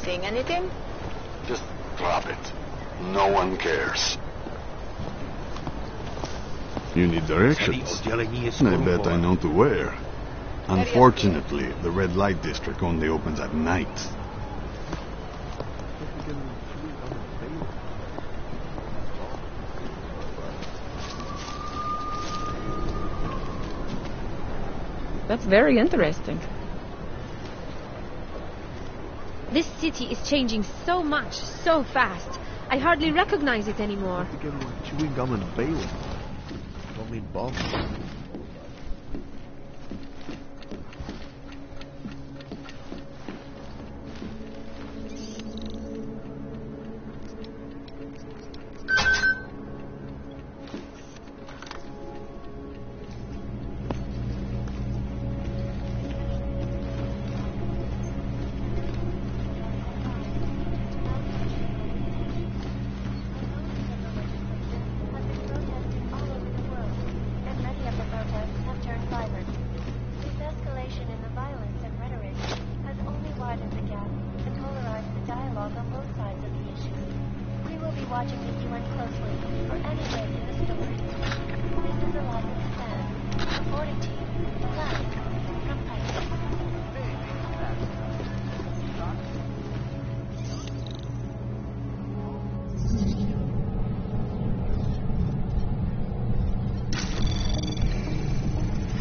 seeing anything? Just drop it. No one cares. You need directions. I bet I know to where. Unfortunately, the red light district only opens at night. That's very interesting. This city is changing so much, so fast. I hardly recognize it anymore. Chewing gum and bailing. Don't mean bombs.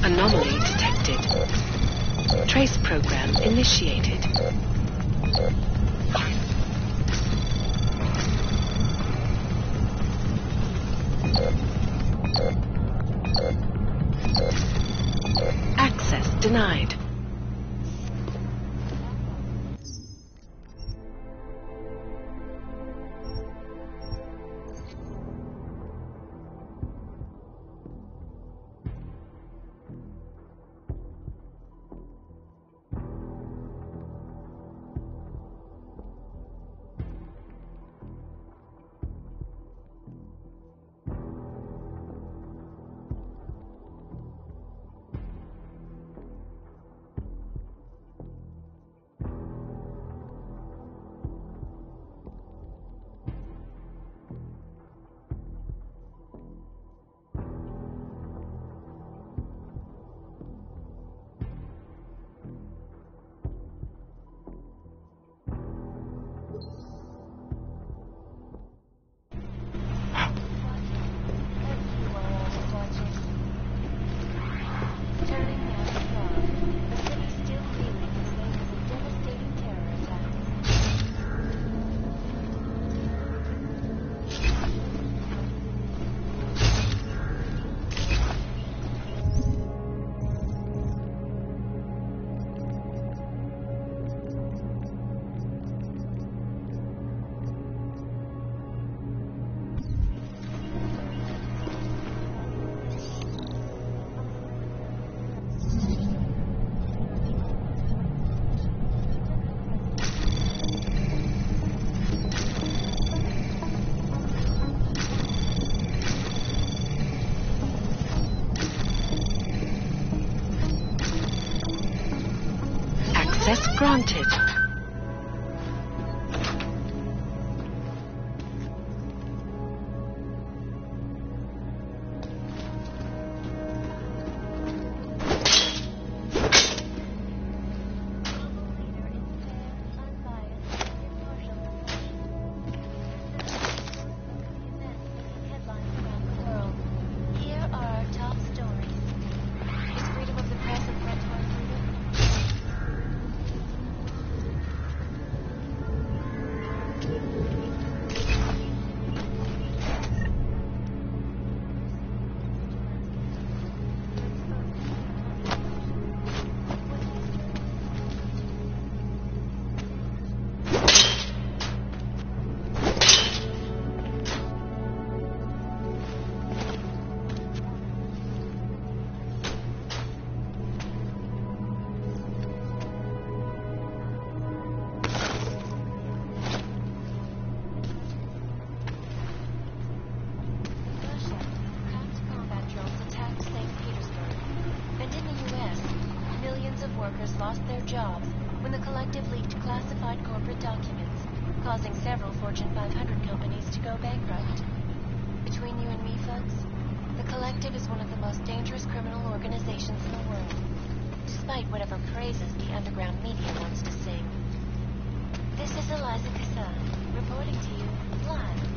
Anomaly detected. Trace program initiated. Access denied. Access granted. Workers lost their jobs when the collective leaked classified corporate documents, causing several Fortune 500 companies to go bankrupt. Between you and me, folks, the collective is one of the most dangerous criminal organizations in the world, despite whatever praises the underground media wants to sing. This is Eliza Kassan, reporting to you live.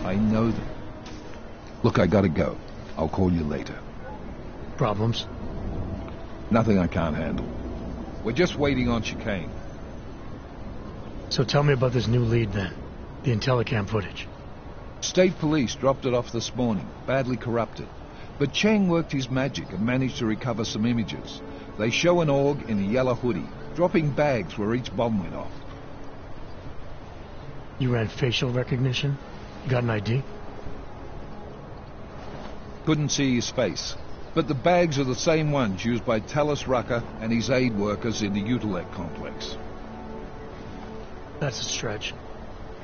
I know them. Look, I gotta go. I'll call you later. Problems? Nothing I can't handle. We're just waiting on chicane. So tell me about this new lead then. The Intellicam footage. State police dropped it off this morning, badly corrupted. But Cheng worked his magic and managed to recover some images. They show an org in a yellow hoodie, dropping bags where each bomb went off. You ran facial recognition? You got an ID? Couldn't see his face. But the bags are the same ones used by Talis Rucker and his aid workers in the Utilec complex. That's a stretch.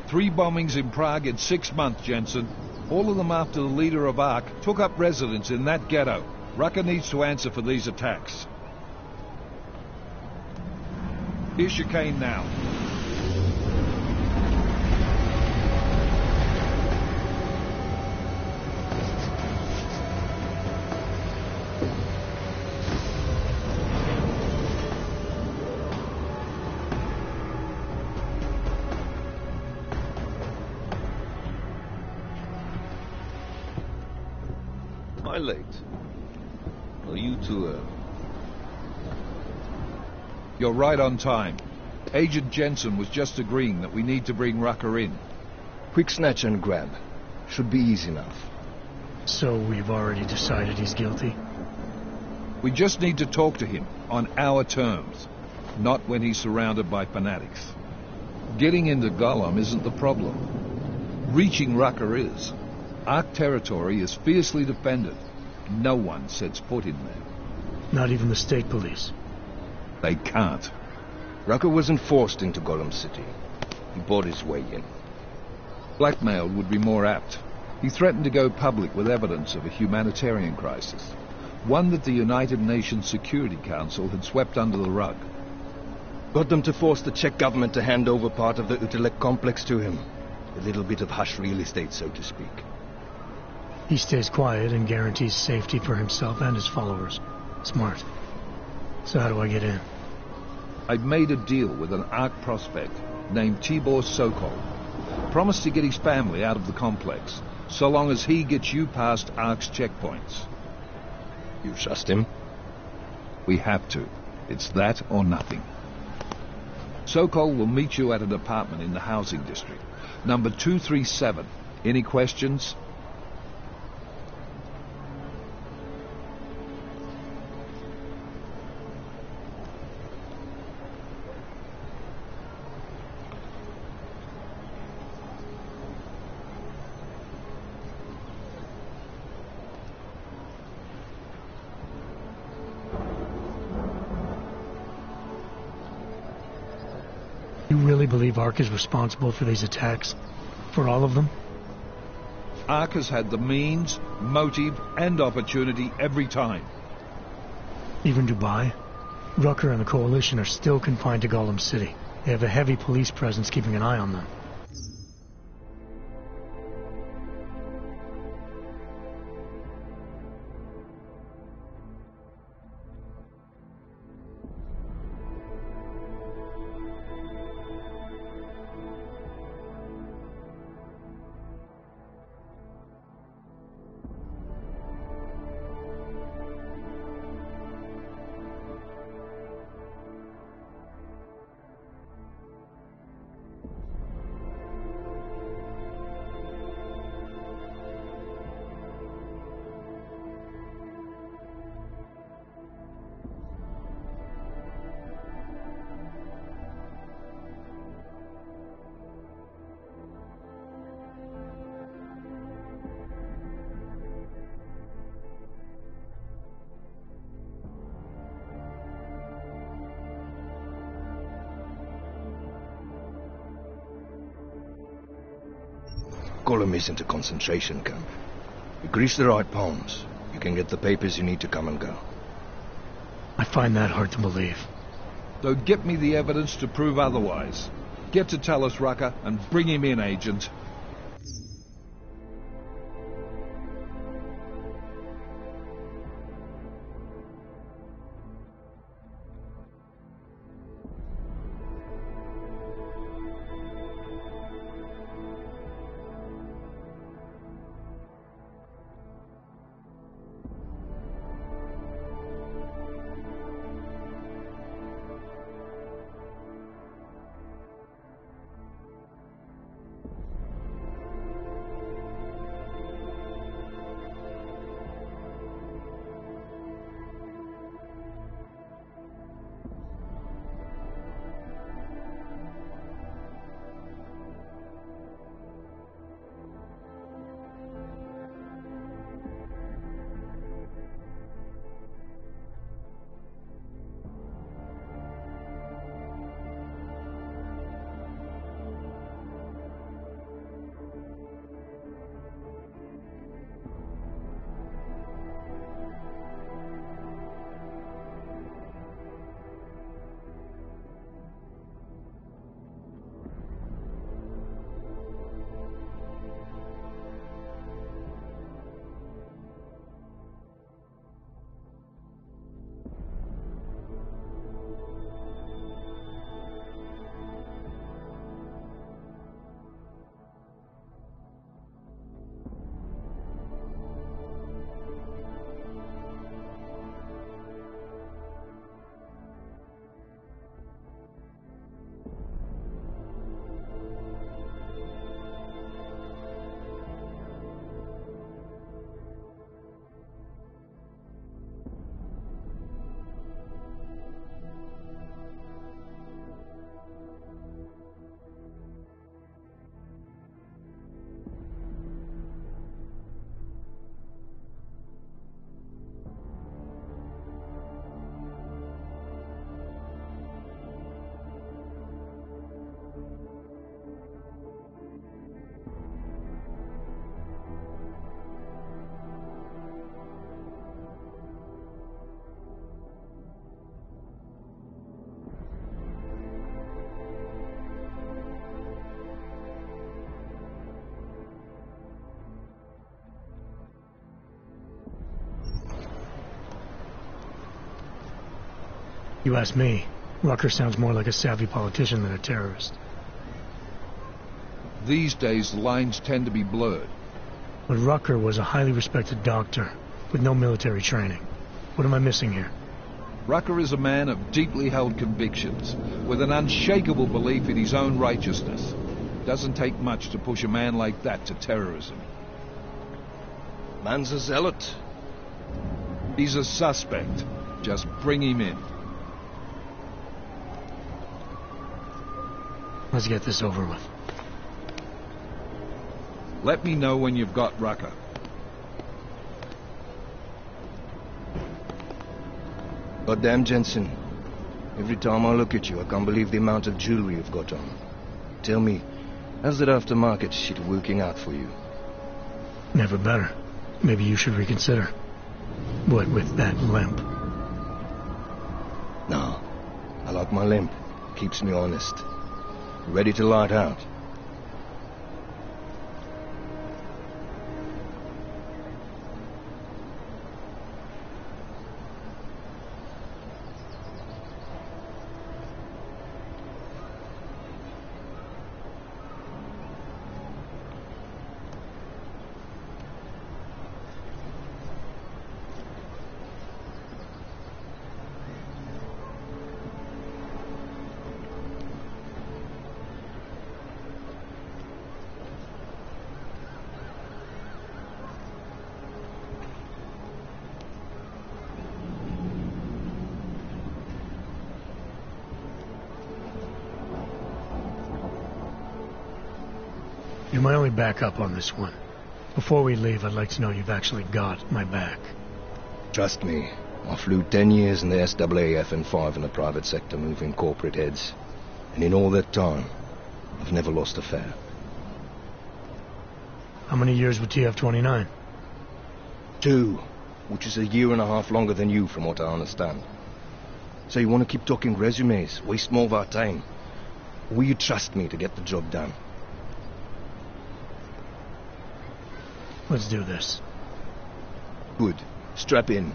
3 bombings in Prague in 6 months, Jensen. All of them after the leader of ARC took up residence in that ghetto. Rucker needs to answer for these attacks. Here's chicane now. Am I late? Well, you two You're right on time. Agent Jensen was just agreeing that we need to bring Rucker in. Quick snatch and grab. Should be easy enough. So we've already decided he's guilty? We just need to talk to him on our terms, not when he's surrounded by fanatics. Getting into Gollum isn't the problem. Reaching Rucker is. ARC territory is fiercely defended. No one sets foot in there. Not even the state police? They can't. Rucker wasn't forced into Gollum City. He bought his way in. Blackmailed would be more apt. He threatened to go public with evidence of a humanitarian crisis, one that the United Nations Security Council had swept under the rug. Got them to force the Czech government to hand over part of the Utilec complex to him. A little bit of hush real estate, so to speak. He stays quiet and guarantees safety for himself and his followers. Smart. So how do I get in? I've made a deal with an ARC prospect named Tibor Sokol. Promised to get his family out of the complex, so long as he gets you past ARC's checkpoints. You trust him? We have to. It's that or nothing. Sokol will meet you at an apartment in the housing district. Number 237. Any questions? You really believe ARC is responsible for these attacks? For all of them? ARC has had the means, motive, and opportunity every time. Even Dubai? Rucker and the Coalition are still confined to Gollum City. They have a heavy police presence keeping an eye on them. Gollum isn't a concentration camp. You grease the right palms, you can get the papers you need to come and go. I find that hard to believe. So get me the evidence to prove otherwise. Get to Talus Rucker and bring him in, Agent. You ask me, Rucker sounds more like a savvy politician than a terrorist. These days, the lines tend to be blurred. But Rucker was a highly respected doctor, with no military training. What am I missing here? Rucker is a man of deeply held convictions, with an unshakable belief in his own righteousness. Doesn't take much to push a man like that to terrorism. Man's a zealot. He's a suspect. Just bring him in. Let's get this over with. Let me know when you've got Rucker. Goddamn, Jensen. Every time I look at you, I can't believe the amount of jewelry you've got on. Tell me, how's that aftermarket shit working out for you? Never better. Maybe you should reconsider. What with that limp? No. I like my limp. Keeps me honest. Ready to light out. You're my only backup on this one. Before we leave, I'd like to know you've actually got my back. Trust me, I flew 10 years in the SAAF and 5 in the private sector moving corporate heads. And in all that time, I've never lost a fare. How many years with TF-29? 2, which is a year and a half longer than you, from what I understand. So you want to keep talking resumes, waste more of our time? Or will you trust me to get the job done? Let's do this. Good. Strap in.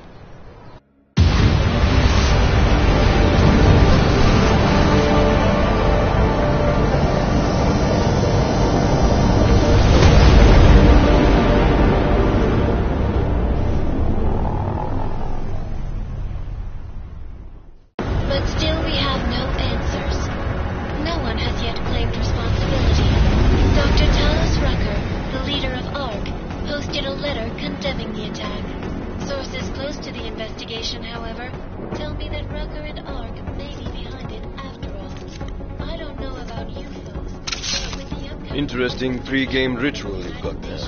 But still we have no answers. No one has yet claimed responsibility. Dr. Talos Rucker, the leader of ARC, posted a letter condemning the attack. Sources close to the investigation, however, tell me that Rucker and ARC may be behind it after all. I don't know about you folks, but with the upcoming... Interesting pre-game ritual you've got there.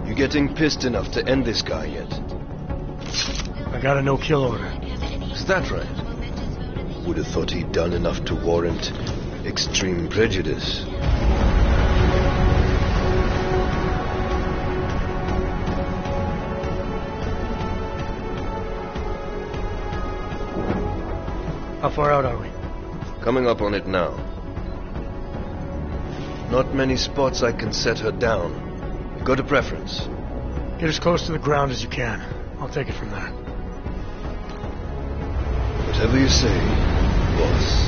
You getting pissed enough to end this guy yet? I got a no-kill order. Is that right? Would have thought he'd done enough to warrant extreme prejudice. How far out are we? Coming up on it now. Not many spots I can set her down. Go to preference. Get as close to the ground as you can. I'll take it from there. Whatever you say, boss.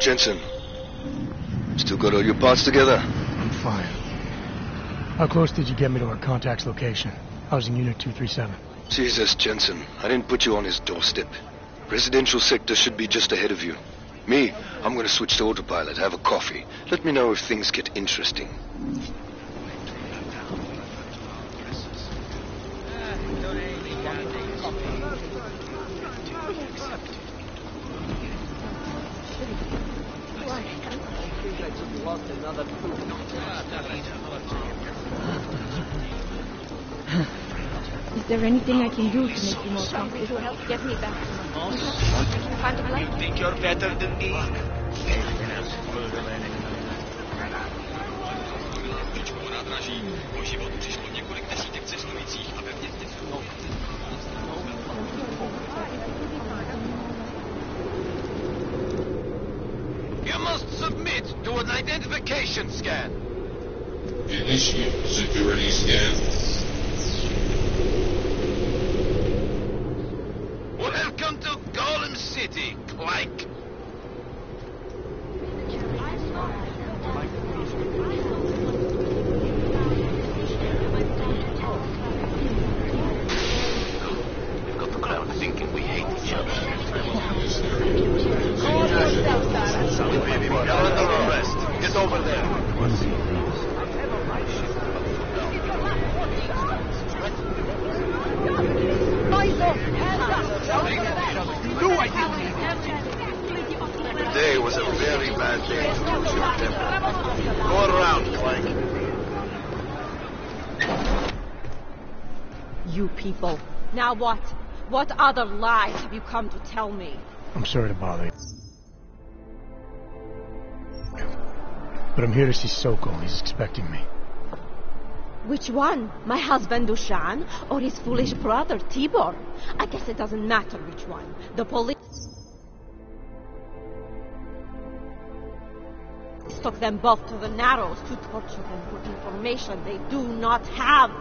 Jensen, still got all your parts together? I'm fine. How close did you get me to our contact's location? I was in Unit 237. Jesus, Jensen, I didn't put you on his doorstep. Residential sector should be just ahead of you. Me, I'm going to switch to autopilot, have a coffee. Let me know if things get interesting. Is there anything I can do to make you more comfortable? Help get me back to my home. You think you're better than me? You must submit to an identification scan. Initiate security scan. Welcome to Golem City, Clank. We've got the crowd thinking we hate each other. You're under arrest. Get over there. Today was a very bad day to lose your temper. Go around, Clank. You people. Now what? What other lies have you come to tell me? I'm sorry to bother you. But I'm here to see Soko. He's expecting me. Which one? My husband Dushan or his foolish brother Tibor? I guess it doesn't matter which one. The police took them both to the Narrows to torture them for information they do not have.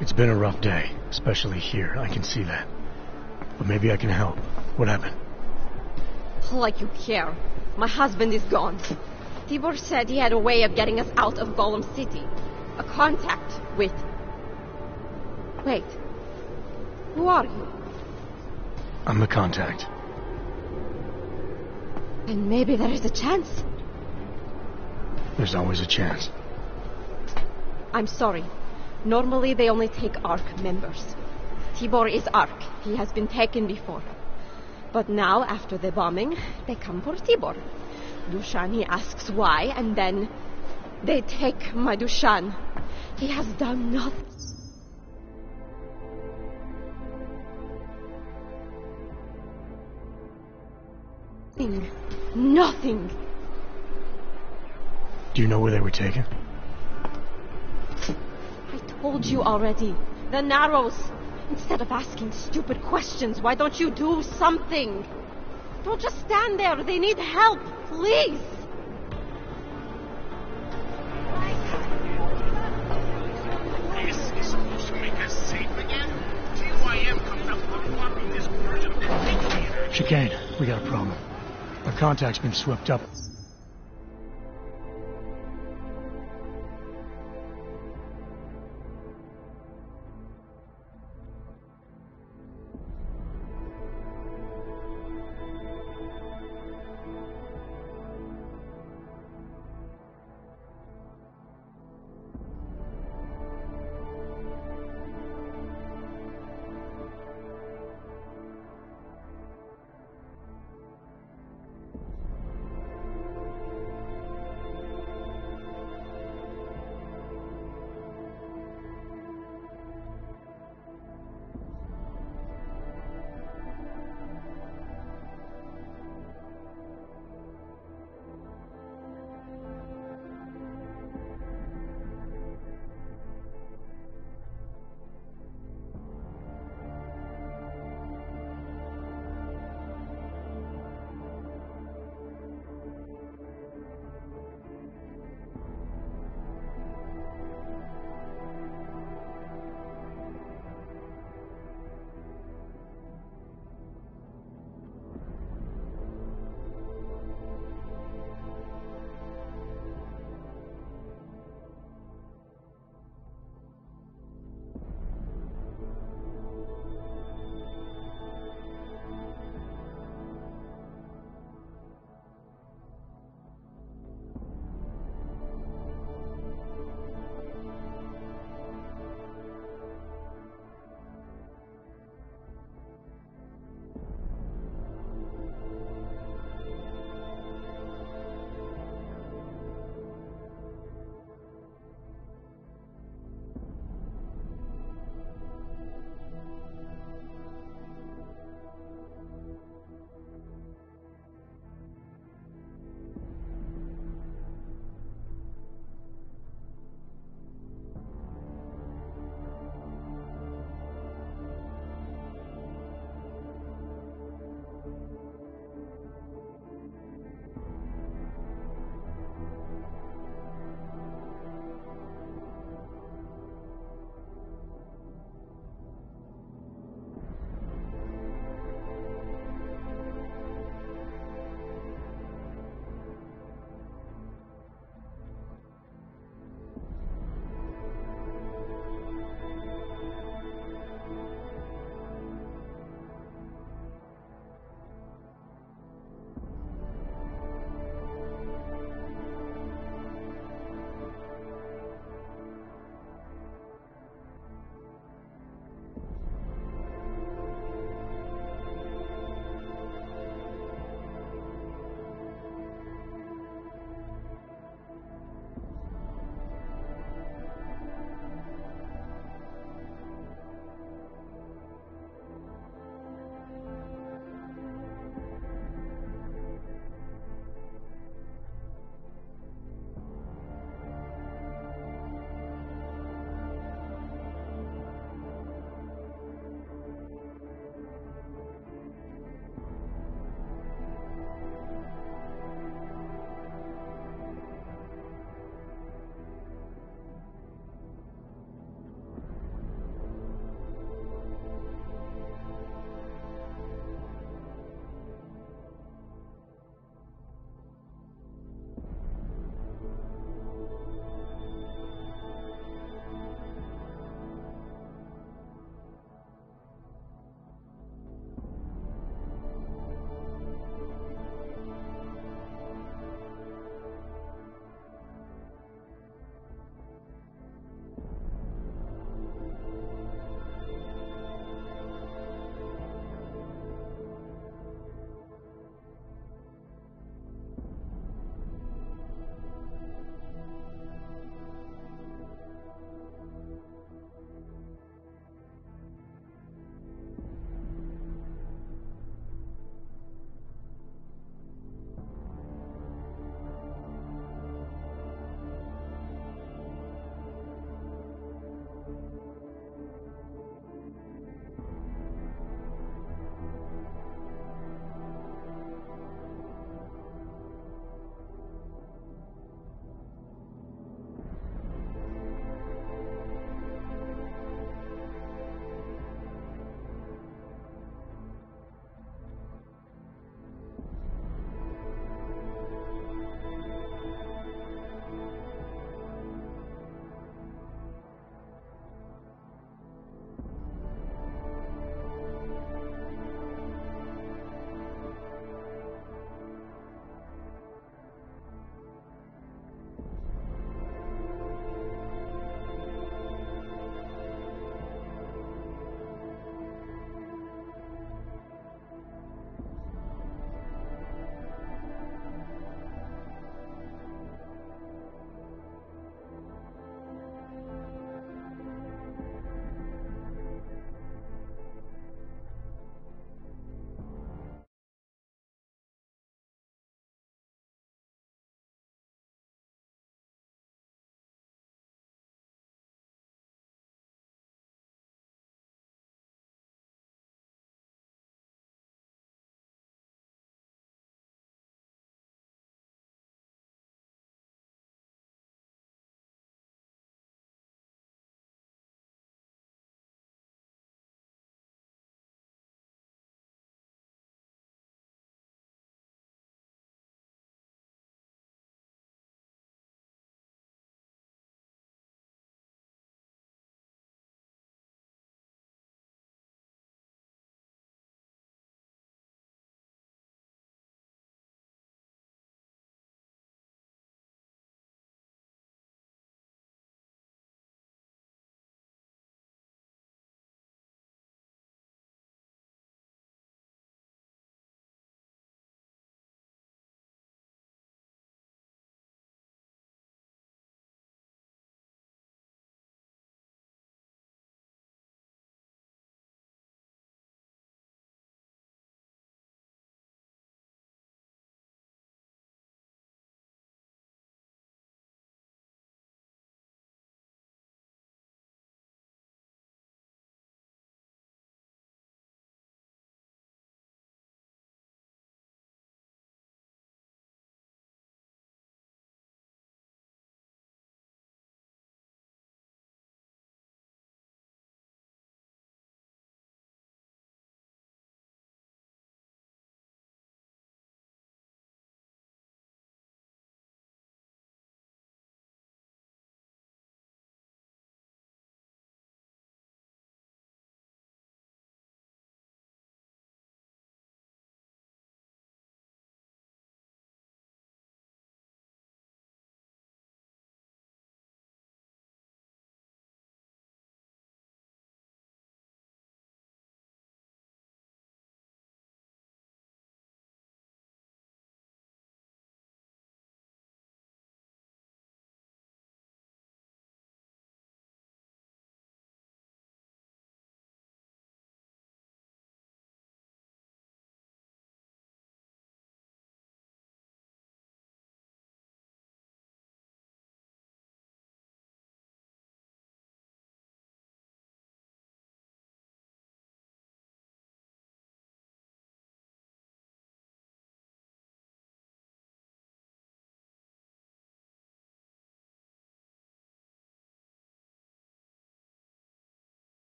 It's been a rough day, especially here. I can see that. but maybe I can help. What happened? Like you care. My husband is gone. Tibor said he had a way of getting us out of Golem City. A contact with... Wait. Who are you? I'm the contact. And maybe there is a chance. There's always a chance. I'm sorry. Normally they only take ARC members. Tibor is ARC. He has been taken before. But now, after the bombing, they come for Tibor. Dushan, he asks why, and then they take my Dushan. He has done nothing. Nothing. Do you know where they were taken? I told you already. The Narrows. Instead of asking stupid questions, why don't you do something? Don't just stand there. They need help. Please. This is supposed to make us safe again? TYM comes up flip-flopping this version of the dictator. Chicane, we got a problem. Our contact's been swept up.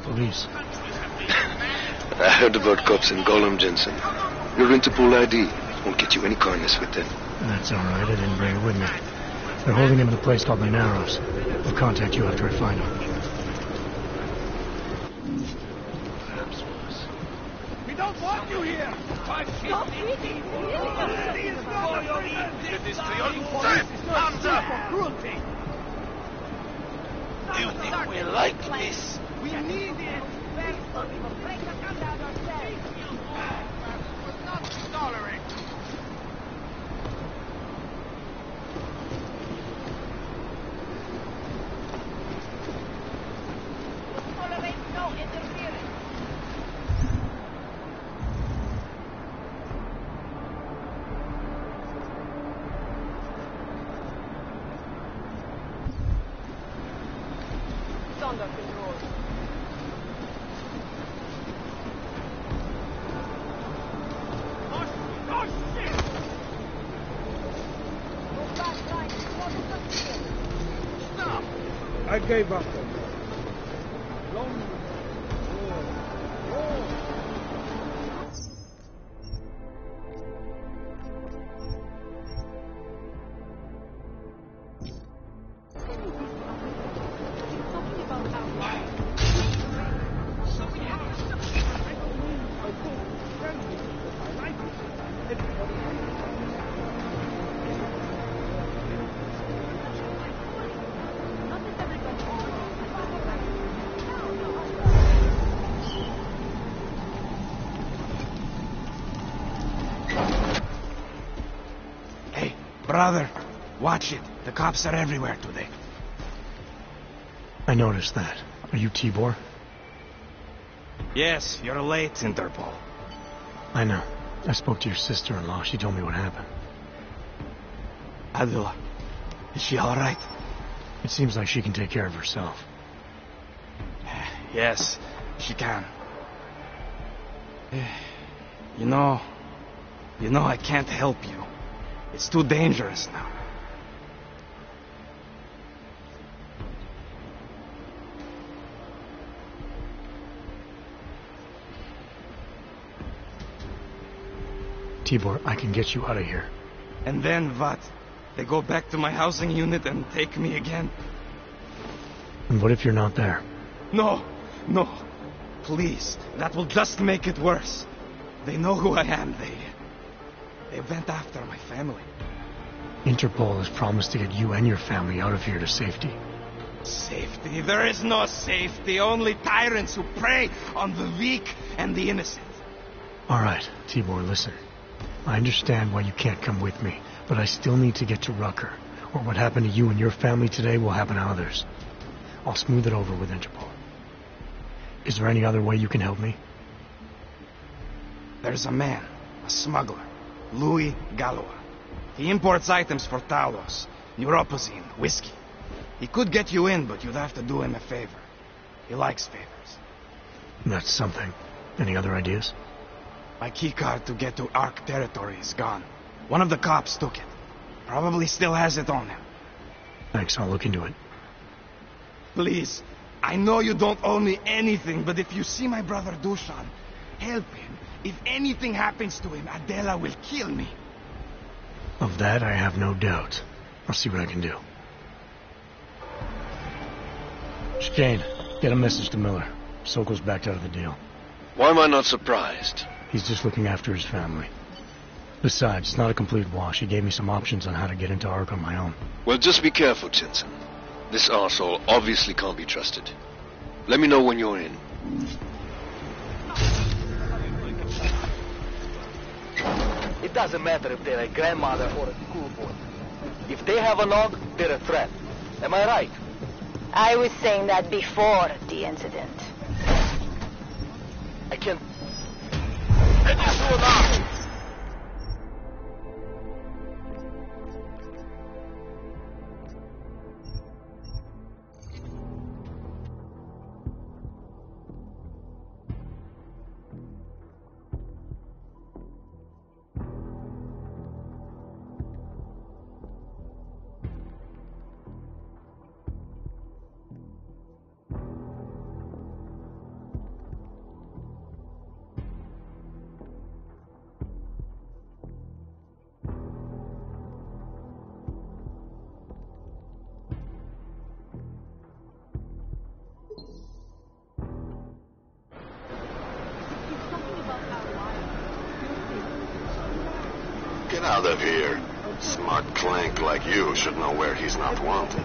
police. I heard about cops in Gollum, Jensen. Your Interpol ID won't get you any kindness with them. That's all right. I didn't bring it with me. They're holding him in a place called the Narrows. I'll contact you after I find him. We don't want you here! Stop eating! It is to your death, Hunter! Cruelty! You think we like this? We need it! Will not tolerate. Tolerate no interference. It's under control. I gave up. Brother, watch it. The cops are everywhere today. I noticed that. Are you Tibor? Yes, you're late, Interpol. I know. I spoke to your sister-in-law. She told me what happened. Adela, is she all right? It seems like she can take care of herself. Yes, she can. You know, I can't help you. It's too dangerous now. Tibor, I can get you out of here. And then what? They go back to my housing unit and take me again? And what if you're not there? No. Please, that will just make it worse. They know who I am. They went after my family. Interpol has promised to get you and your family out of here to safety. Safety? There is no safety. Only tyrants who prey on the weak and the innocent. All right, Tibor, listen. I understand why you can't come with me, but I still need to get to Rucker, or what happened to you and your family today will happen to others. I'll smooth it over with Interpol. Is there any other way you can help me? There's a man, a smuggler, Louis Galois. He imports items for Talos, neuropozyne, whiskey. He could get you in, but you'd have to do him a favor. He likes favors. That's something. Any other ideas? My keycard to get to Ark territory is gone. One of the cops took it. Probably still has it on him. Thanks, I'll look into it. Please, I know you don't owe me anything, but if you see my brother Dushan, help him. If anything happens to him, Adela will kill me. Of that, I have no doubt. I'll see what I can do. Shane, get a message to Miller. Sokol's backed out of the deal. Why am I not surprised? He's just looking after his family. Besides, it's not a complete wash. He gave me some options on how to get into Ark on my own. Well, just be careful, Jensen. This arsehole obviously can't be trusted. Let me know when you're in. It doesn't matter if they're a grandmother or a schoolboy. If they have a nog, they're a threat. Am I right? I was saying that before the incident. I can't... Ready to alarm! Get out of here. Smart clank like you should know where he's not wanted.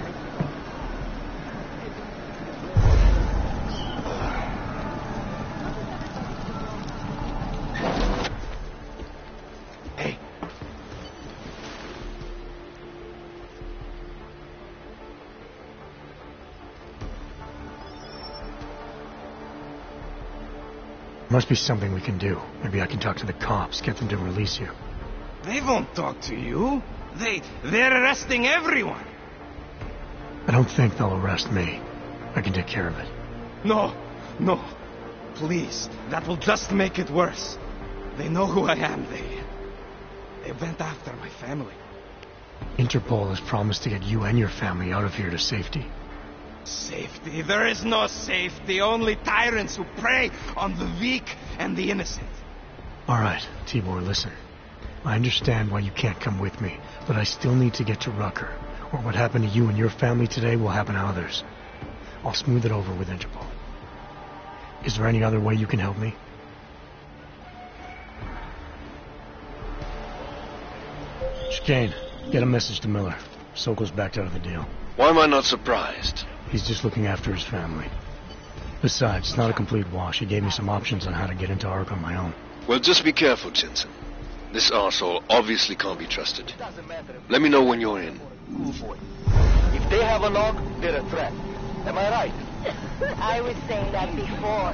Hey. Must be something we can do. Maybe I can talk to the cops, get them to release you. They won't talk to you. They're arresting everyone. I don't think they'll arrest me. I can take care of it. No. Please. That will just make it worse. They know who I am. They went after my family. Interpol has promised to get you and your family out of here to safety. Safety? There is no safety. Only tyrants who prey on the weak and the innocent. All right, Tibor, listen. I understand why you can't come with me, but I still need to get to Rucker, or what happened to you and your family today will happen to others. I'll smooth it over with Interpol. Is there any other way you can help me? Chicane, get a message to Miller. Sokol's backed out of the deal. Why am I not surprised? He's just looking after his family. Besides, it's not a complete wash. He gave me some options on how to get into Ark on my own. Well, just be careful, Jensen. This arsehole obviously can't be trusted. Let me know when you're in. If they have a knock, they're a threat. Am I right? I was saying that before.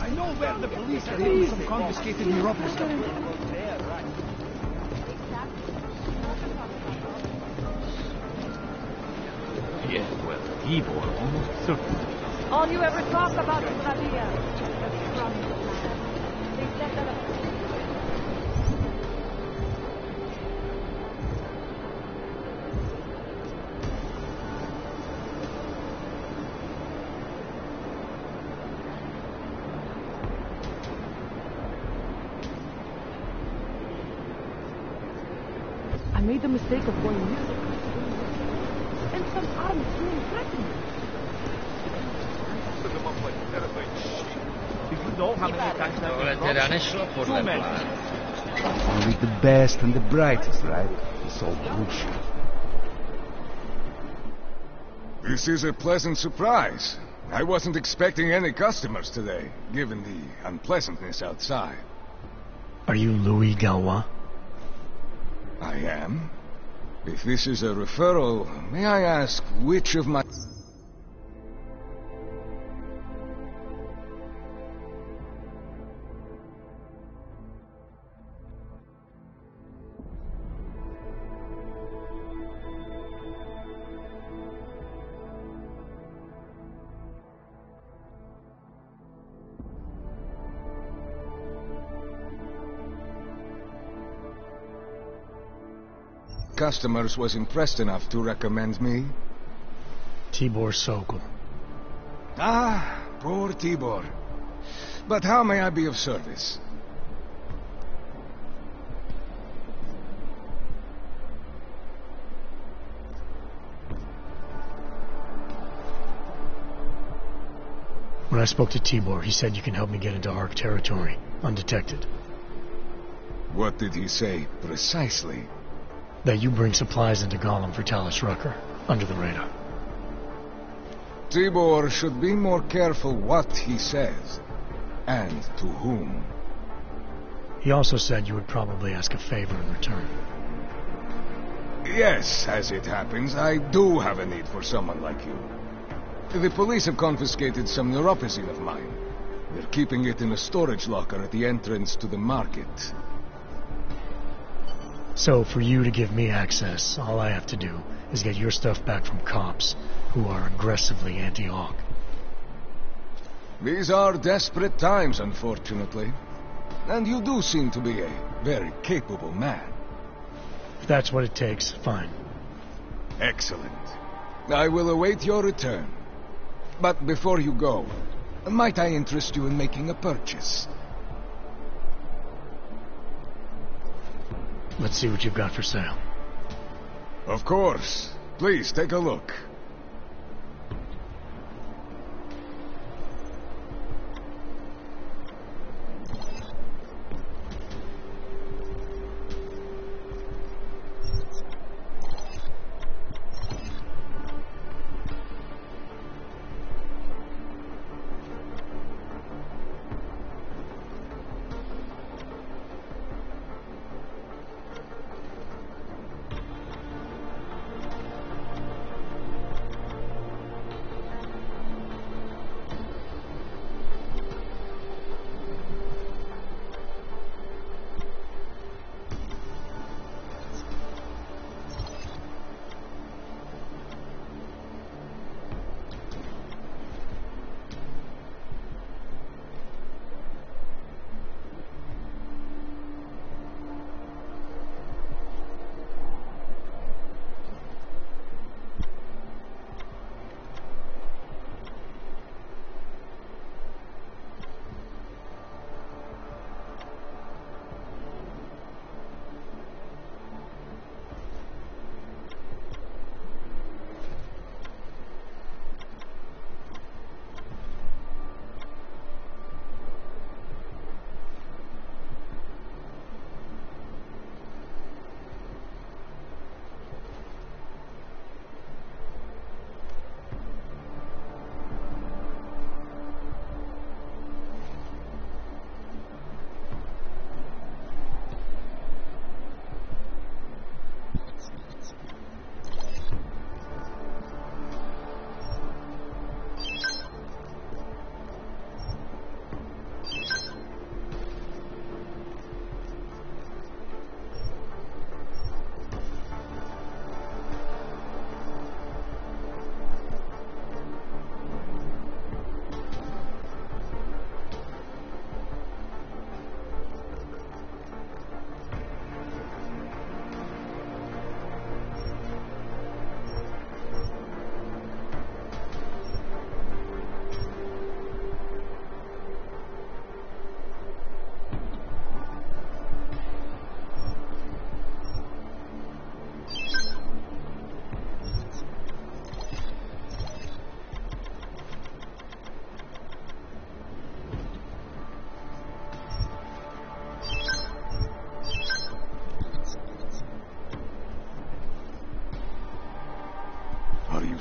I know where the police are hiding some confiscated neuropathy stuff. Yeah, well, Tibor almost certainly. All you ever talk about is Radia. That's from the land. They set that up. I made the mistake of going music. And some arms being threatened. Do you know how many times I've been too many. Only the best and the brightest, right? It's all bullshit. This is a pleasant surprise. I wasn't expecting any customers today, given the unpleasantness outside. Are you Louis Galois? I am. If this is a referral, may I ask which of my... customers was impressed enough to recommend me? Tibor Sokol. Ah, poor Tibor. But how may I be of service? When I spoke to Tibor, he said you can help me get into Ark territory, undetected. What did he say, precisely? That you bring supplies into Gollum for Talos Rucker, under the radar. Tibor should be more careful what he says, and to whom. He also said you would probably ask a favor in return. Yes, as it happens, I do have a need for someone like you. The police have confiscated some neuropathy of mine. They're keeping it in a storage locker at the entrance to the market. So, for you to give me access, all I have to do is get your stuff back from cops, who are aggressively anti-Hawk. These are desperate times, unfortunately. And you do seem to be a very capable man. If that's what it takes, fine. Excellent. I will await your return. But before you go, might I interest you in making a purchase? Let's see what you've got for sale. Of course. Please, take a look.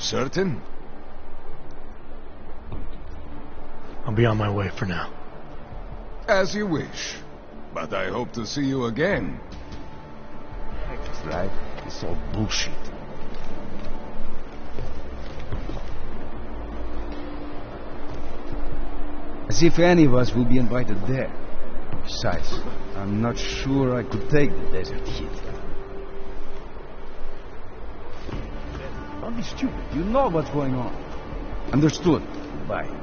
certain? I'll be on my way for now. As you wish. But I hope to see you again. That's right. It's all bullshit. As if any of us will be invited there. Besides, I'm not sure I could take the desert heat. Don't be stupid. You know what's going on. Understood. Goodbye.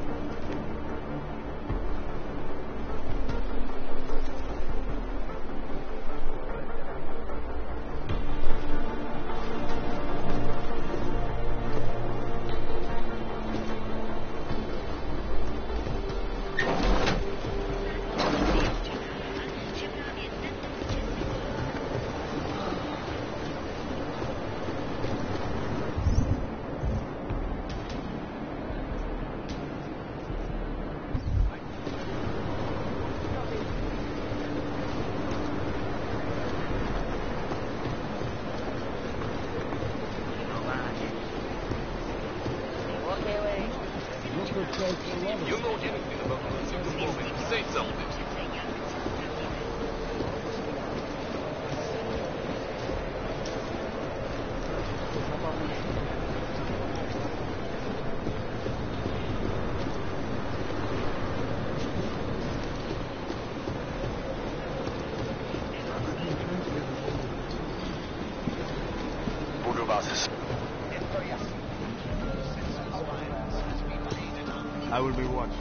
If you know anything about the woman, say something. I will be watching.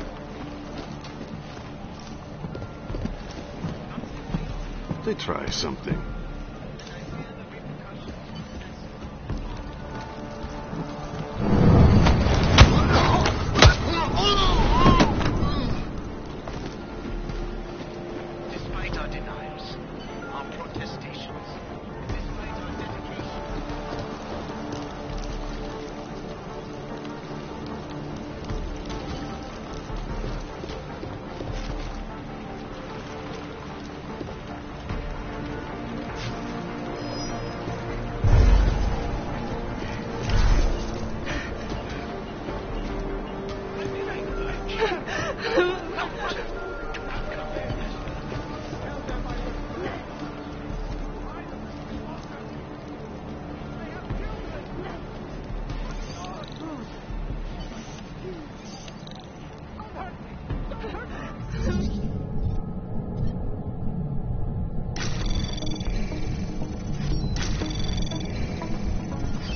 They try something. Despite our denials, our protestations, despite our dedication.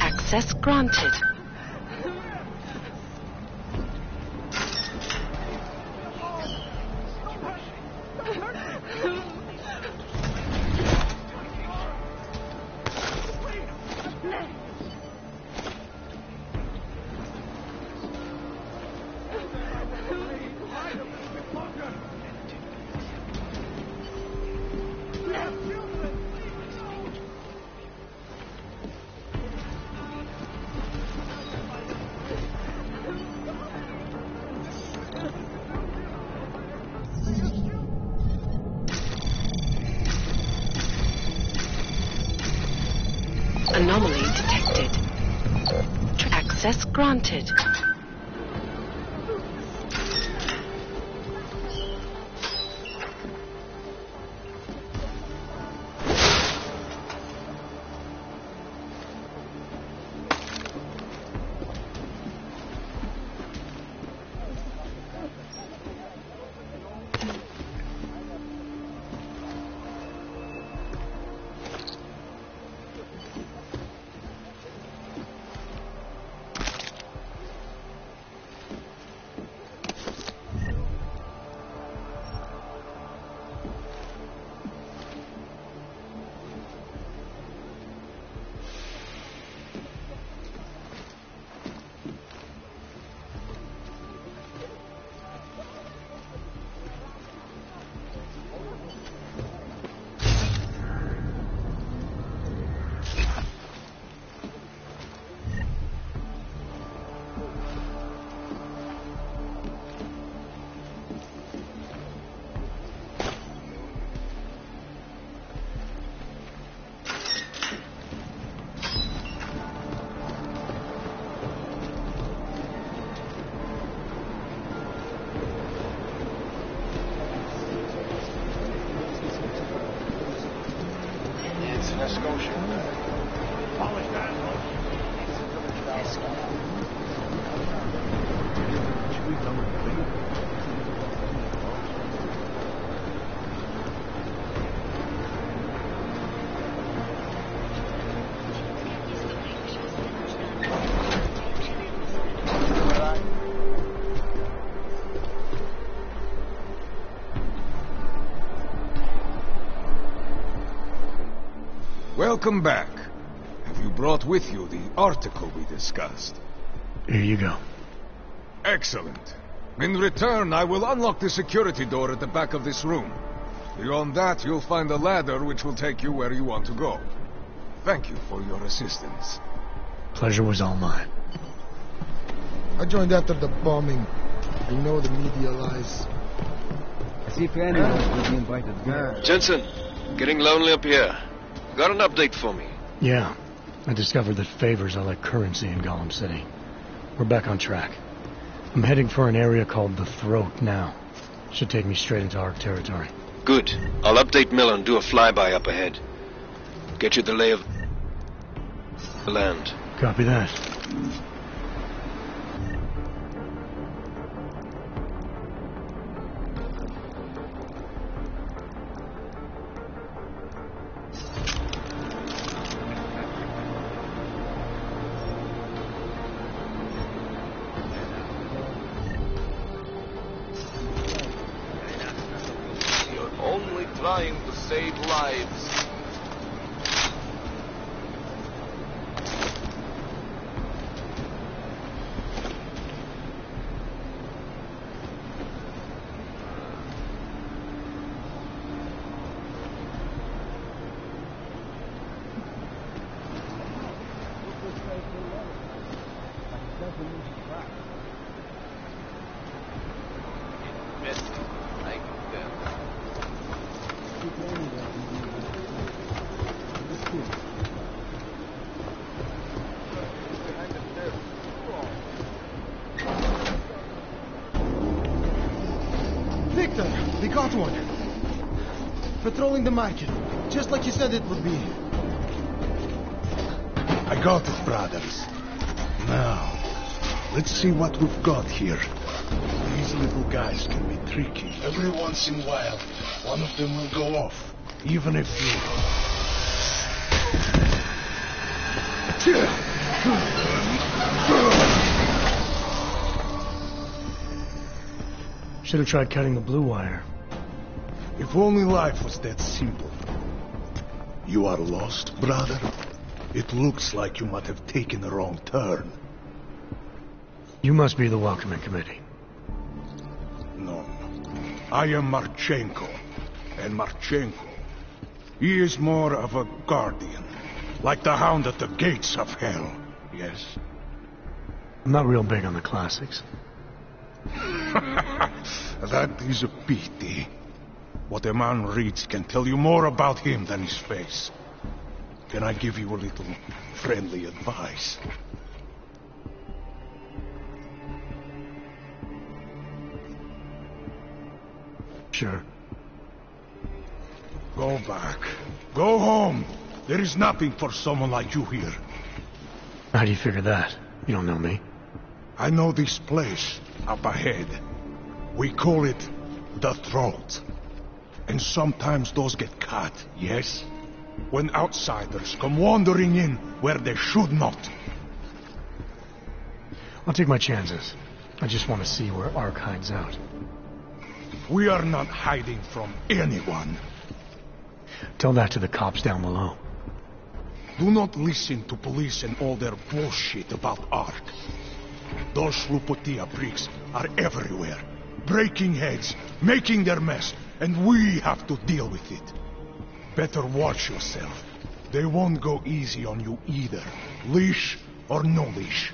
Access granted. Anomaly detected. Access granted. Scotia. Welcome back. Have you brought with you the article we discussed? Here you go. Excellent. In return, I will unlock the security door at the back of this room. Beyond that, you'll find a ladder which will take you where you want to go. Thank you for your assistance. Pleasure was all mine. I joined after the bombing. I know the media lies. As if anyone would be invited there. Jensen, getting lonely up here. Got an update for me? Yeah. I discovered that favors are like currency in Gollum City. We're back on track. I'm heading for an area called the Throat now. Should take me straight into Ark territory. Good. I'll update Miller and do a flyby up ahead. Get you the lay of the land. Copy that. Only trying to save lives. Victor, we got one. Patrolling the market, just like you said it would be. I got it, brothers. Now, let's see what we've got here. These little guys can be tricky. Every once in a while, one of them will go off, even if you... Should have tried cutting the blue wire. If only life was that simple. You are lost, brother? It looks like you might have taken a wrong turn. You must be the welcoming committee. No. I am Marchenko. And Marchenko, he is more of a guardian. Like the hound at the gates of hell. Yes? I'm not real big on the classics. That is a pity. What a man reads can tell you more about him than his face. Can I give you a little friendly advice? Sure. Go back. Go home. There is nothing for someone like you here. How do you figure that? You don't know me. I know this place up ahead. We call it the Throat. And sometimes those get cut, yes? When outsiders come wandering in where they should not. I'll take my chances. I just want to see where Ark hides out. We are not hiding from anyone. Tell that to the cops down below. Do not listen to police and all their bullshit about Ark. Those Slupotia pricks are everywhere. Breaking heads, making their mess, and we have to deal with it. Better watch yourself. They won't go easy on you either. Leash or no leash.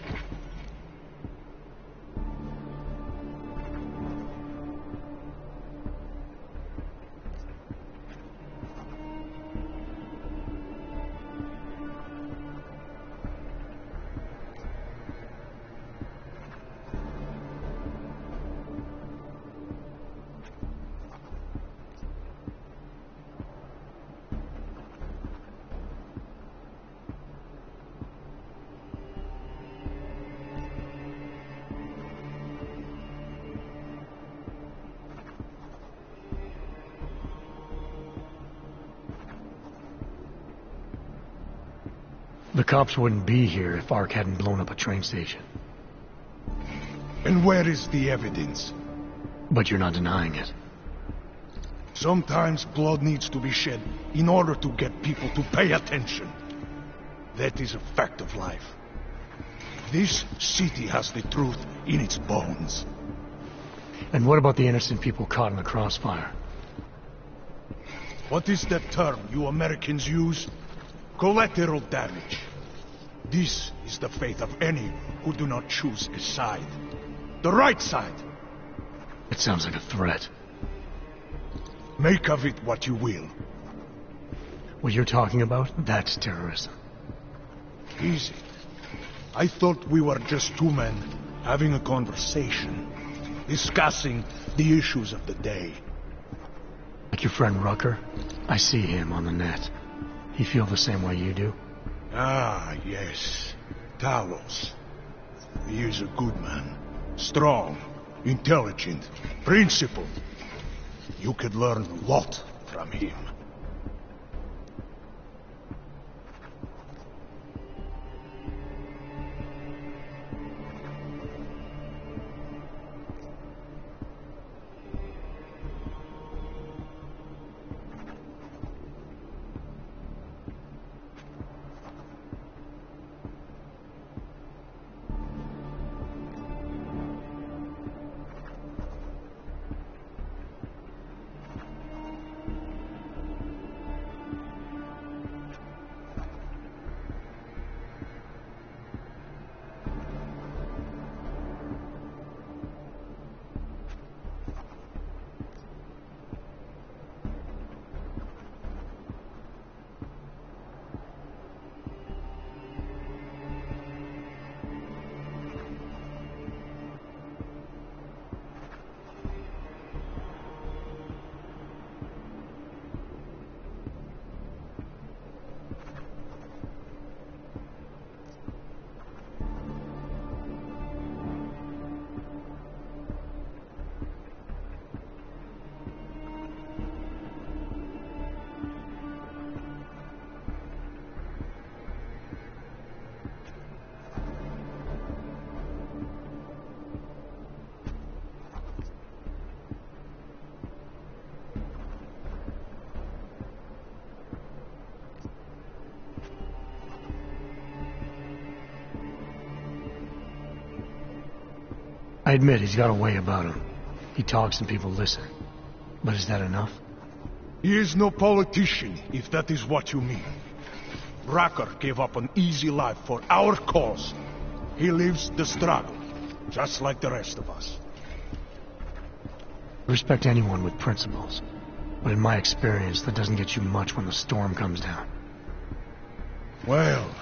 The cops wouldn't be here if ARC hadn't blown up a train station. And where is the evidence? But you're not denying it. Sometimes blood needs to be shed in order to get people to pay attention. That is a fact of life. This city has the truth in its bones. And what about the innocent people caught in the crossfire? What is that term you Americans use? Collateral damage. This is the fate of any who do not choose a side. The right side. It sounds like a threat. Make of it what you will. What you're talking about, that's terrorism. Easy. I thought we were just two men having a conversation, discussing the issues of the day. Like your friend Rucker? I see him on the net. He feel the same way you do? Ah, yes. Talos. He is a good man. Strong, intelligent, principled. You could learn a lot from him. I admit he's got a way about him. He talks and people listen. But is that enough? He is no politician, if that is what you mean. Rucker gave up an easy life for our cause. He lives the struggle, just like the rest of us. I respect anyone with principles. But in my experience, that doesn't get you much when the storm comes down. Well,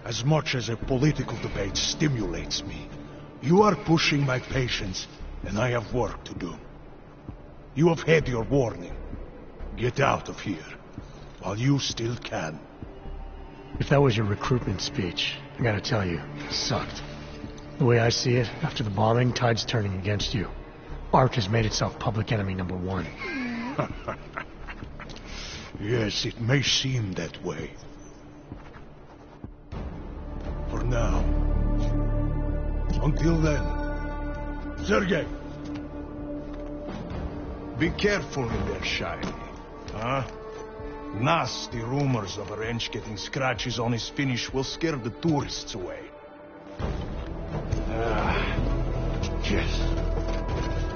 as much as a political debate stimulates me, you are pushing my patience, and I have work to do. You have had your warning. Get out of here, while you still can. If that was your recruitment speech, I gotta tell you, it sucked. The way I see it, after the bombing, tide's turning against you. ARC has made itself public enemy #1. Yes, it may seem that way. For now. Until then. Sergei! Be careful in there, Shiny. Huh? Nasty rumors of a wrench getting scratches on his finish will scare the tourists away. Yes.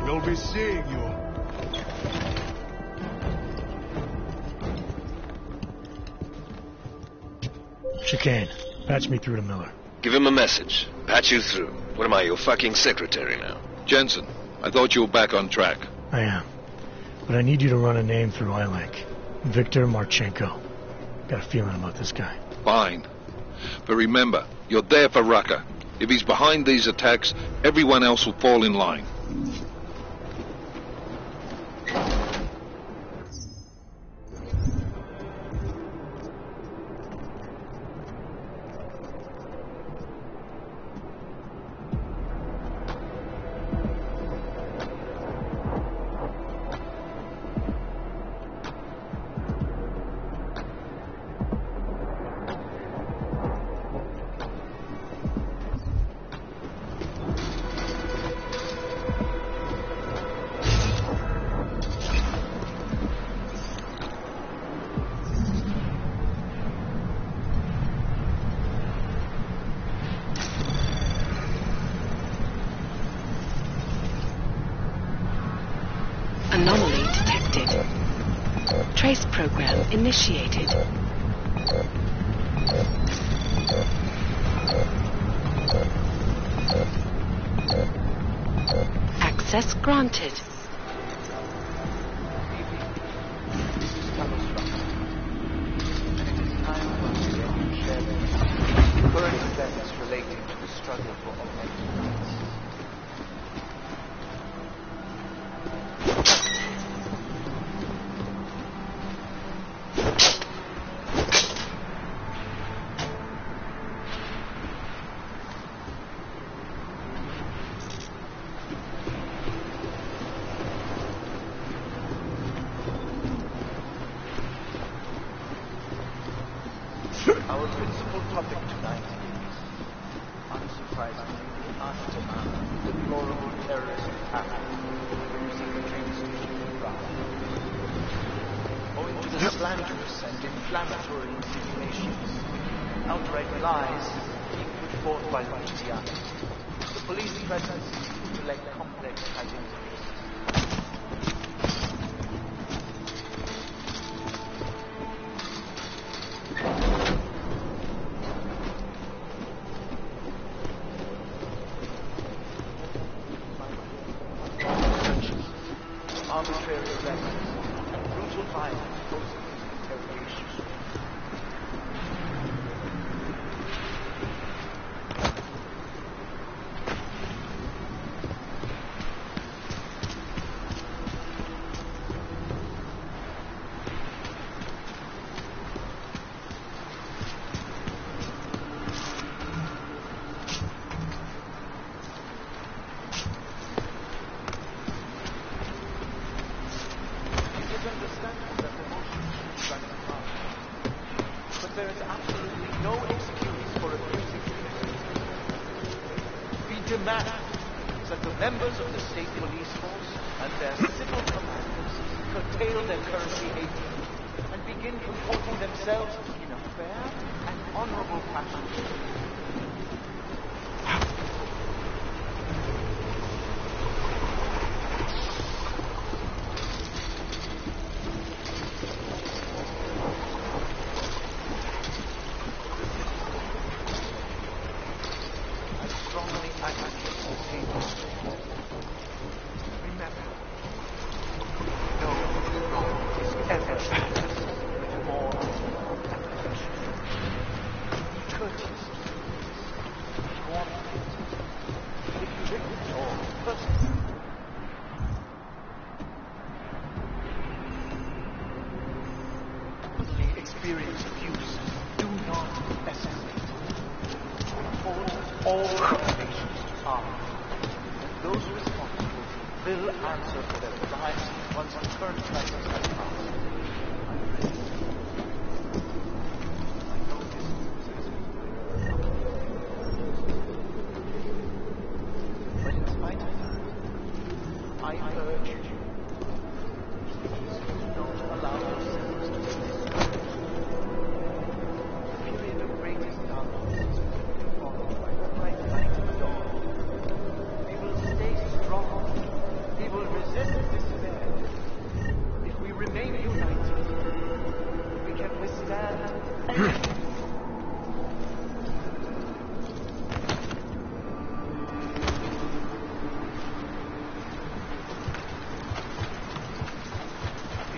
We'll be seeing you. Chicane, patch me through to Miller. Give him a message. Patch you through. What am I, your fucking secretary now? Jensen, I thought you were back on track. I am. But I need you to run a name through iLink. Viktor Marchenko. Got a feeling about this guy. Fine. But remember, you're there for Rucker. If he's behind these attacks, everyone else will fall in line. Anomaly detected. Trace program initiated. Access granted. Current events relating to the struggle for augmented rights. Our principal topic tonight is, unsurprisingly, the aftermath of the deplorable terrorist attack using the train station in Prague. Owing to the slanderous and inflammatory insinuations and outright lies being put forth by Luciano, the police presence seems to lack complex identities. Arbitrary arrests and brutal violence posing interrogation. There is absolutely no excuse for abusing it. We demand that the members of the state police force and their civil commanders curtail their current behavior and begin comporting themselves in a fair and honorable fashion. Experience abuse. Do not escalate. Report all violations to arm. Those responsible will answer for their crimes once the current crisis has passed. But in spite of that, I urge you, please do not allow yourselves to be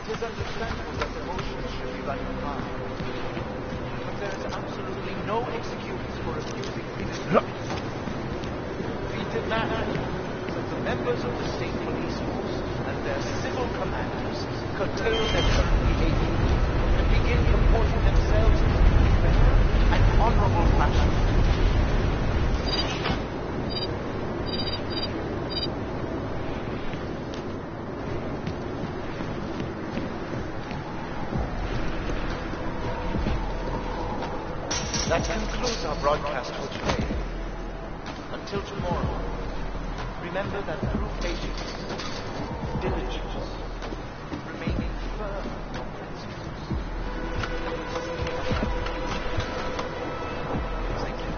It is understandable that emotions should be running high, but there is absolutely no excuse for abusing innocent. We demand that the members of the state police force and their civil commanders curtail their current behavior and begin comporting themselves in a fair and honorable fashion. That concludes our broadcast for today. Until tomorrow, remember that through patience, diligence, remaining firm in your principles, thank you.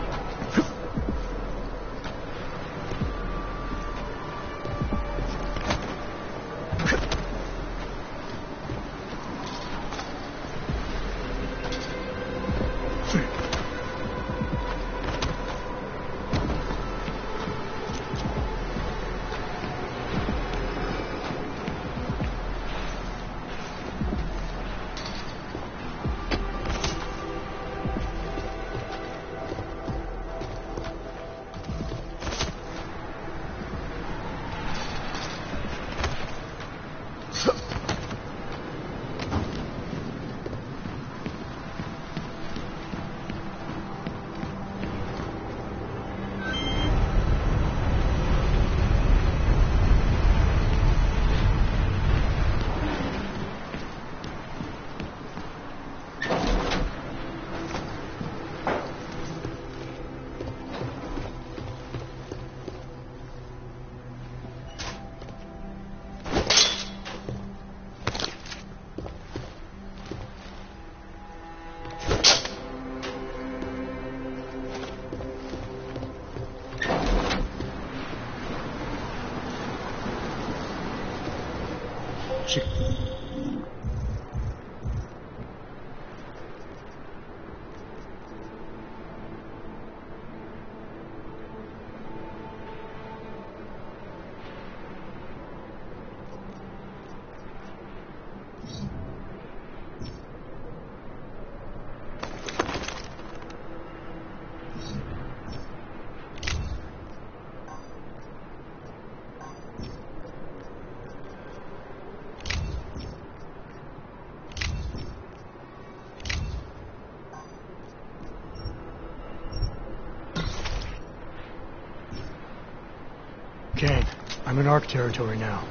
Kane, I'm in ARC territory now.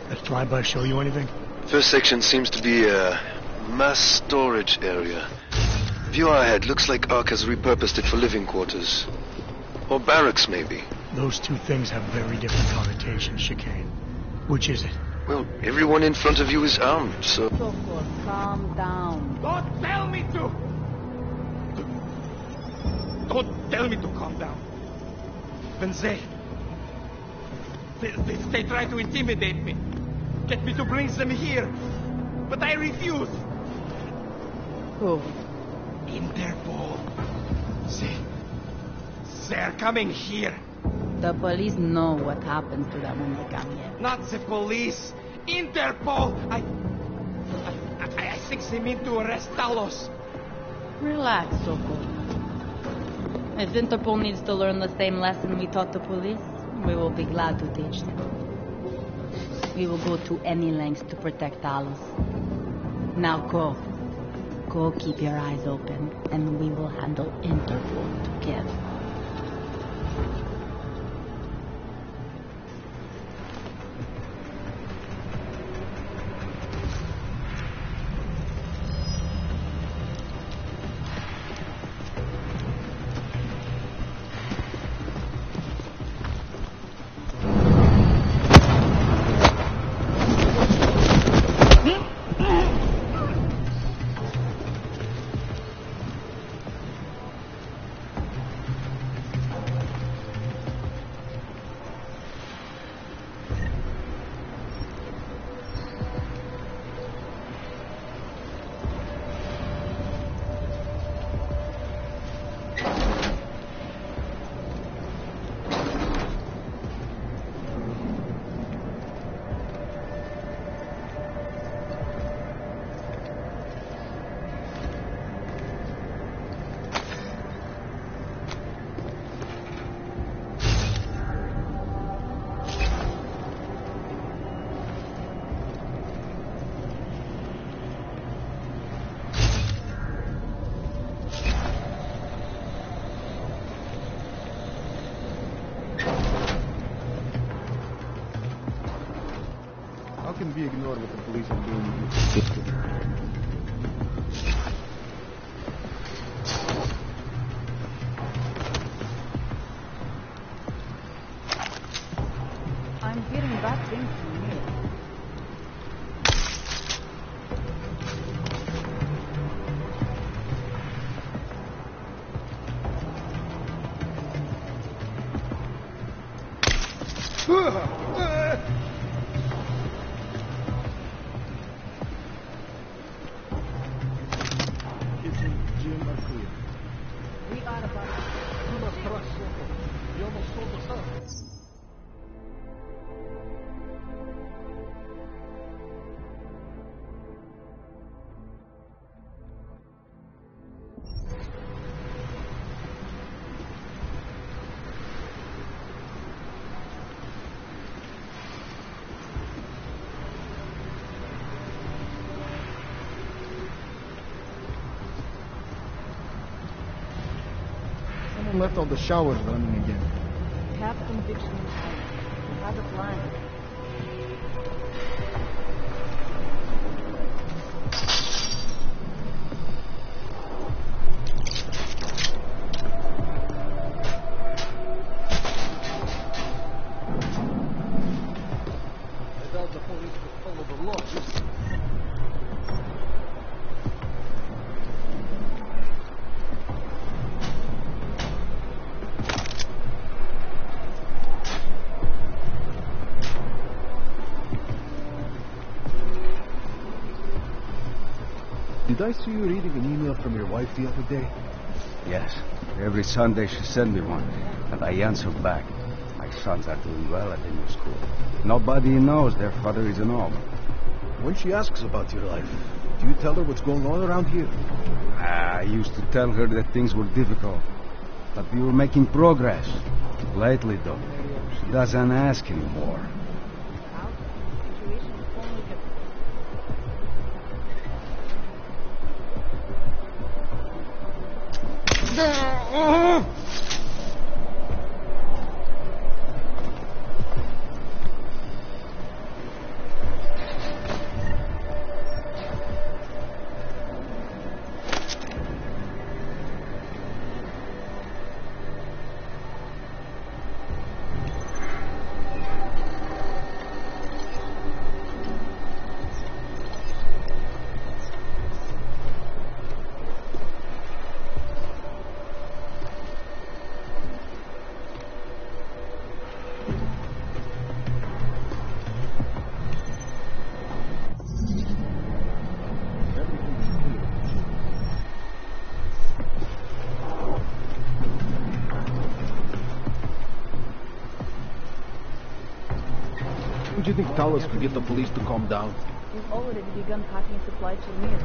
That flyby show you anything? First section seems to be a mass storage area. View ahead. Looks like ARC has repurposed it for living quarters. Or barracks, maybe. Those two things have very different connotations, Chicane. Which is it? Well, everyone in front of you is armed, so... Sokol, calm down. Don't tell me to! Don't tell me to calm down. When they try to intimidate me. Get me to bring them here. But I refuse. Who? Interpol. They're coming here. The police know what happens to them when they come here. Not the police. Interpol. I think they mean to arrest Talos. Relax, Sokol. If Interpol needs to learn the same lesson we taught the police, we will be glad to teach them. We will go to any lengths to protect Talos. Now go. Go keep your eyes open, and we will handle Interpol together. Can be ignored what the police are doing. I'm hearing bad things from here. Someone left all the showers running again. Have conviction. Have a plan. I thought the police would follow the law. Did I see you reading an email from your wife the other day? Yes. Every Sunday she sent me one, and I answered back. My sons are doing well at the new school. Nobody knows their father is an orphan. When she asks about your life, do you tell her what's going on around here? I used to tell her that things were difficult, but we were making progress. Lately, though, she doesn't ask anymore. Do you think Talos could get the police to calm down? We've already begun packing supply to Mir.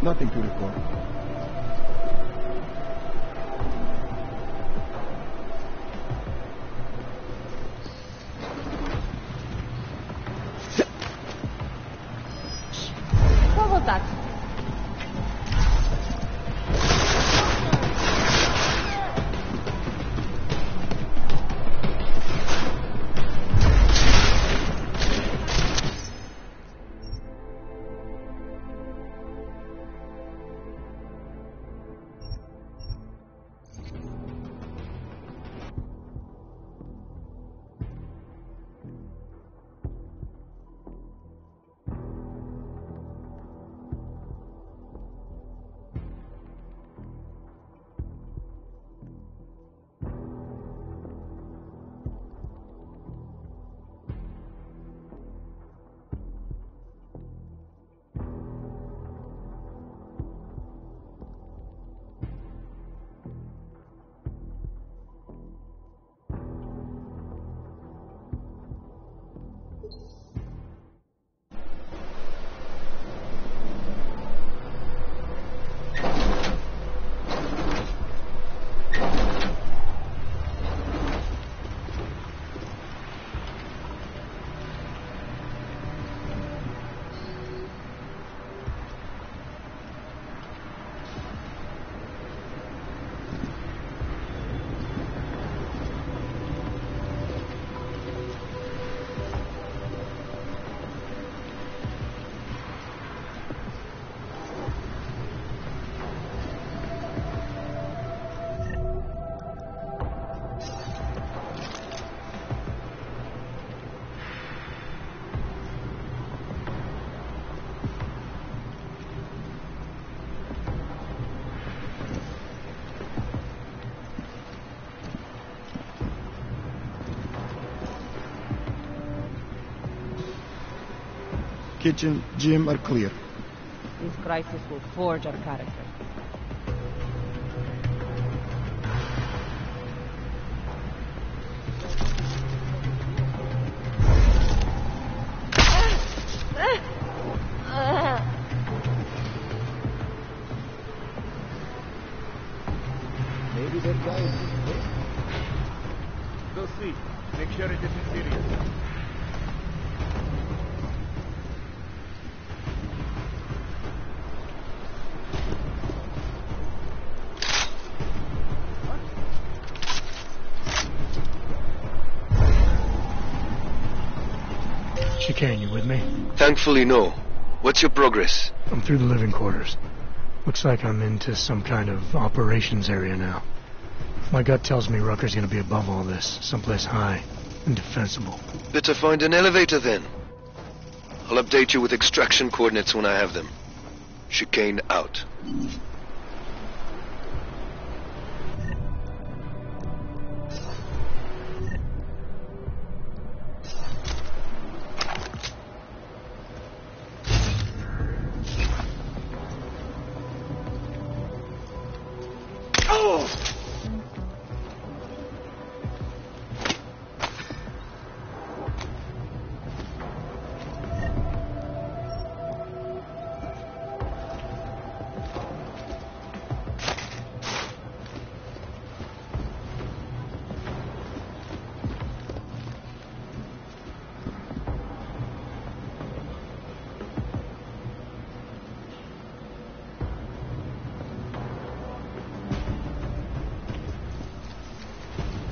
Nothing to report. What was that? Kitchen, gym are clear. This crisis will forge our character. Maybe that guy is We'll see. Make sure it isn't serious. Chicane, you with me? Thankfully, no. What's your progress? I'm through the living quarters. Looks like I'm into some kind of operations area now. My gut tells me Rucker's gonna be above all this, someplace high and defensible. Better find an elevator then. I'll update you with extraction coordinates when I have them. Chicane out.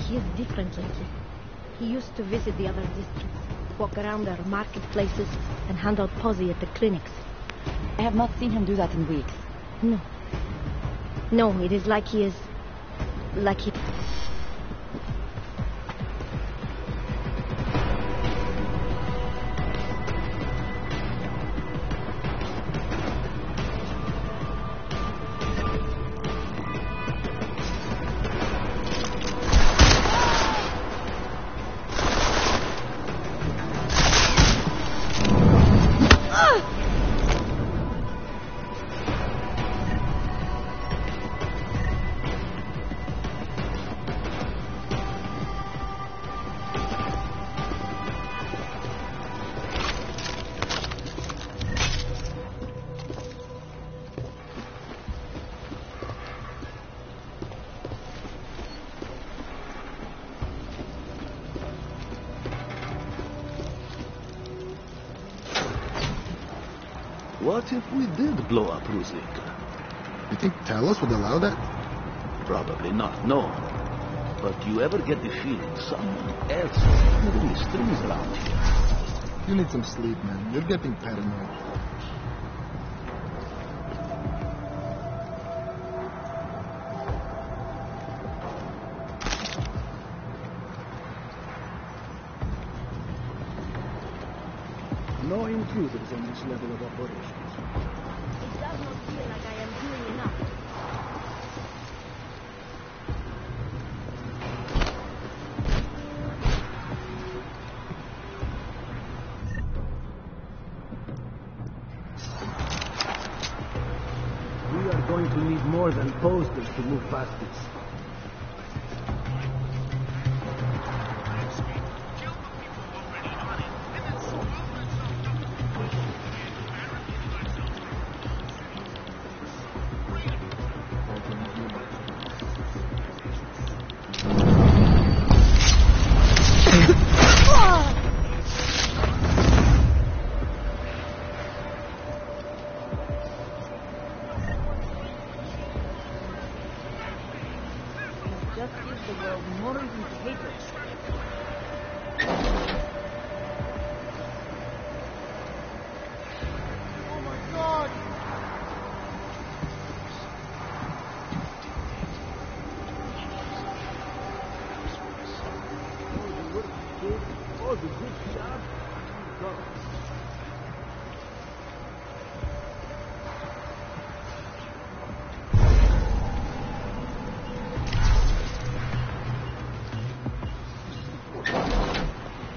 He is different lately. He used to visit the other districts, walk around their marketplaces, and hand out posse at the clinics. I have not seen him do that in weeks. No. No, it is like he is... like he... What if we did blow up Ruslik? You think Talos would allow that? Probably not, no. But you ever get the feeling someone else is pulling the strings around here? You need some sleep, man. You're getting paranoid. No intruders on this level of operations. It does not feel like I am doing enough. We are going to need more than posters to move past this. Just gives the world more reason to hate us. Oh my god! Oh, the good job. Go.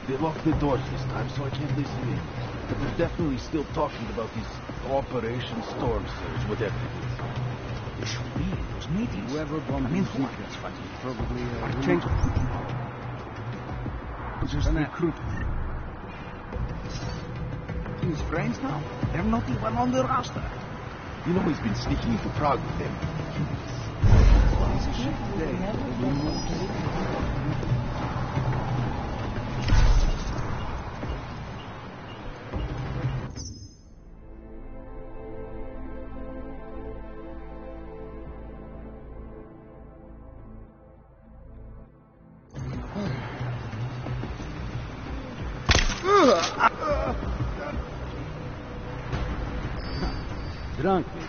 They locked the doors this time, so I can't listen in. But they're definitely still talking about these Operation Storm Surge, whatever it is. It should be those meetings. Whoever bombed who that's funny. Probably change. Just recruit. His friends now? They're not even on the roster. You know he's been sneaking into Prague with them. Well, he's a shit today. drunk, maybe.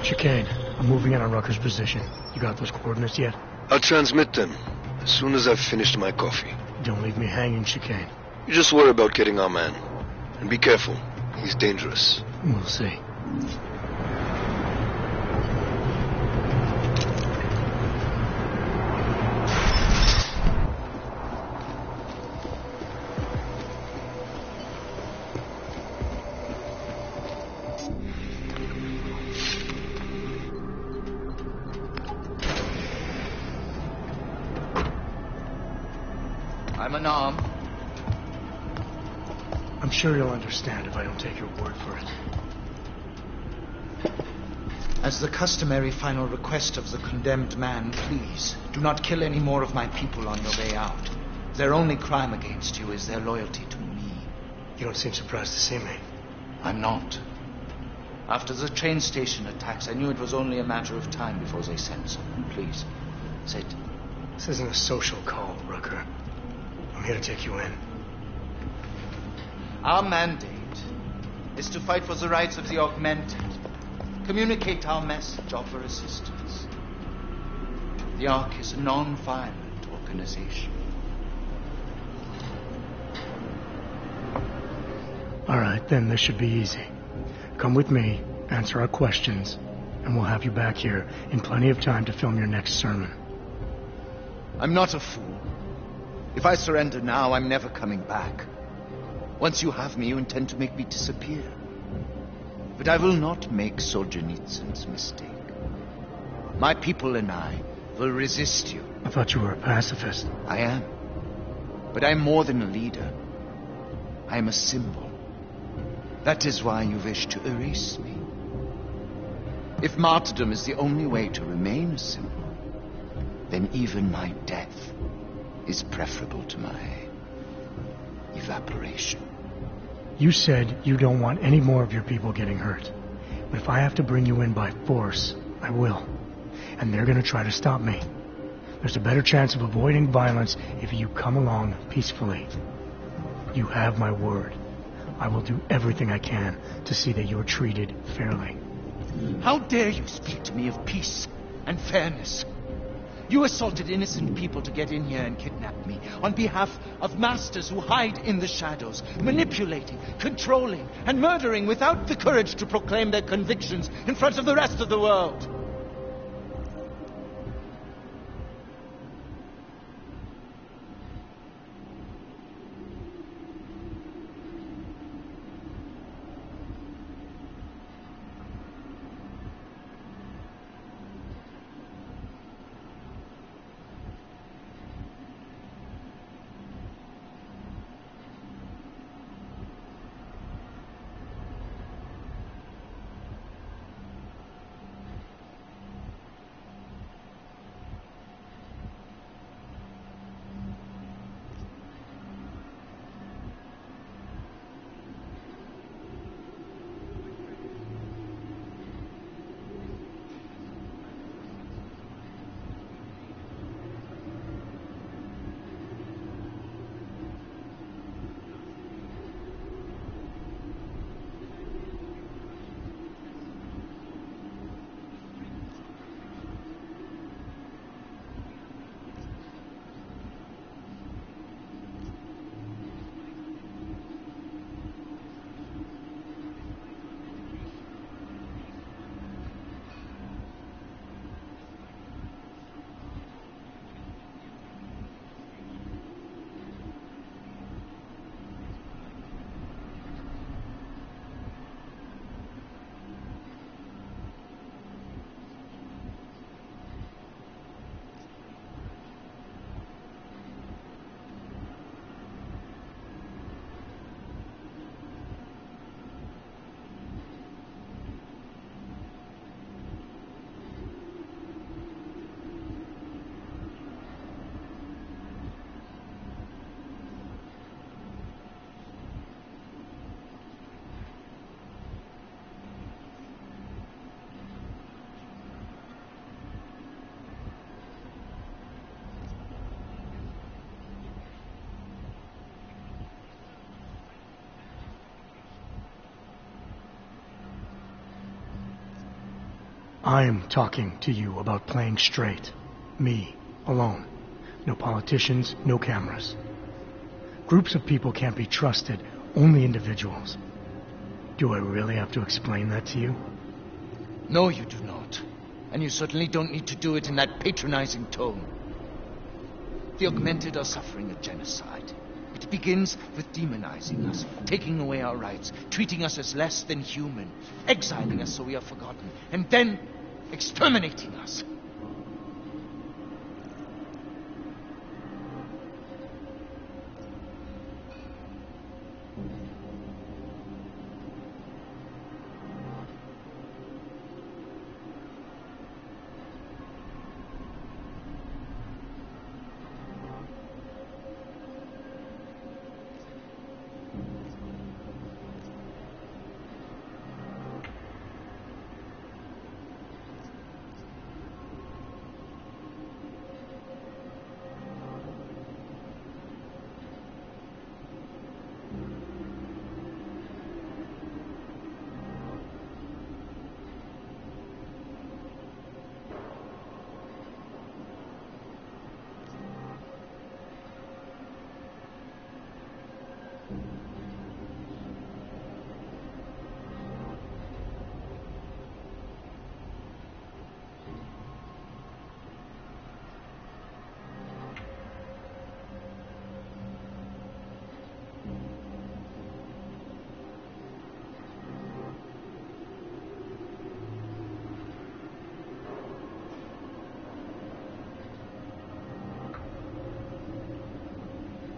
Chicane, I'm moving in on Rucker's position. You got those coordinates yet? I'll transmit them as soon as I've finished my coffee. Don't leave me hanging, Chicane. You just worry about getting our man. And be careful. He's dangerous. We'll see. I'm unarmed. I'm sure you'll understand if I don't take your word for it. As the customary final request of the condemned man, please, do not kill any more of my people on your way out. Their only crime against you is their loyalty to me. You don't seem surprised to see me. I'm not. After the train station attacks, I knew it was only a matter of time before they sent someone. Please, sit. This isn't a social call, Rucker. I'm here to take you in. Our mandate is to fight for the rights of the augmented. Communicate our message, offer assistance. The Ark is a non-violent organization. All right, then this should be easy. Come with me, answer our questions, and we'll have you back here in plenty of time to film your next sermon. I'm not a fool. If I surrender now, I'm never coming back. Once you have me, you intend to make me disappear. But I will not make Solzhenitsyn's mistake. My people and I will resist you. I thought you were a pacifist. I am. But I'm more than a leader. I am a symbol. That is why you wish to erase me. If martyrdom is the only way to remain simple, then even my death is preferable to my evaporation. You said you don't want any more of your people getting hurt. But if I have to bring you in by force, I will. And they're going to try to stop me. There's a better chance of avoiding violence if you come along peacefully. You have my word. I will do everything I can to see that you are treated fairly. How dare you speak to me of peace and fairness? You assaulted innocent people to get in here and kidnap me on behalf of masters who hide in the shadows, manipulating, controlling, and murdering without the courage to proclaim their convictions in front of the rest of the world. I'm talking to you about playing straight. Me, alone. No politicians, no cameras. Groups of people can't be trusted, only individuals. Do I really have to explain that to you? No, you do not. And you certainly don't need to do it in that patronizing tone. The augmented are suffering a genocide. It begins with demonizing us, taking away our rights, treating us as less than human, exiling us so we are forgotten, and then exterminating us.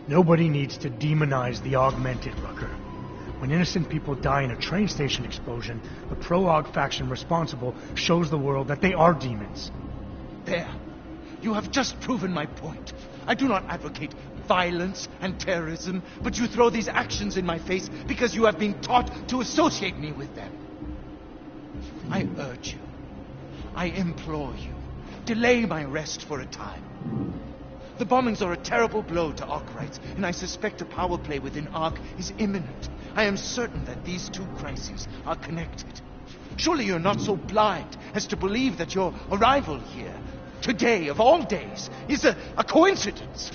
Nobody needs to demonize the augmented, Rucker. When innocent people die in a train station explosion, the pro-Og faction responsible shows the world that they are demons. There. You have just proven my point. I do not advocate violence and terrorism, but you throw these actions in my face because you have been taught to associate me with them. I urge you, I implore you, delay my arrest for a time. The bombings are a terrible blow to Ark rights, and I suspect a power play within Ark is imminent. I am certain that these two crises are connected. Surely you're not so blind as to believe that your arrival here, today of all days, is a coincidence.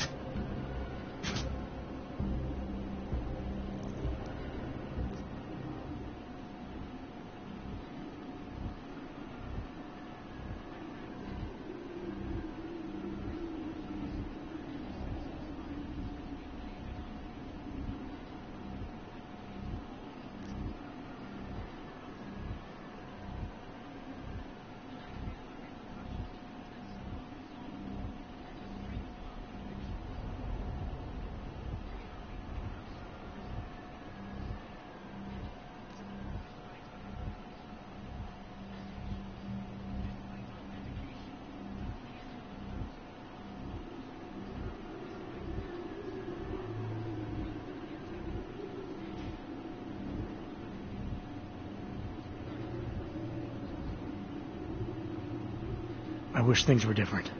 I wish things were different,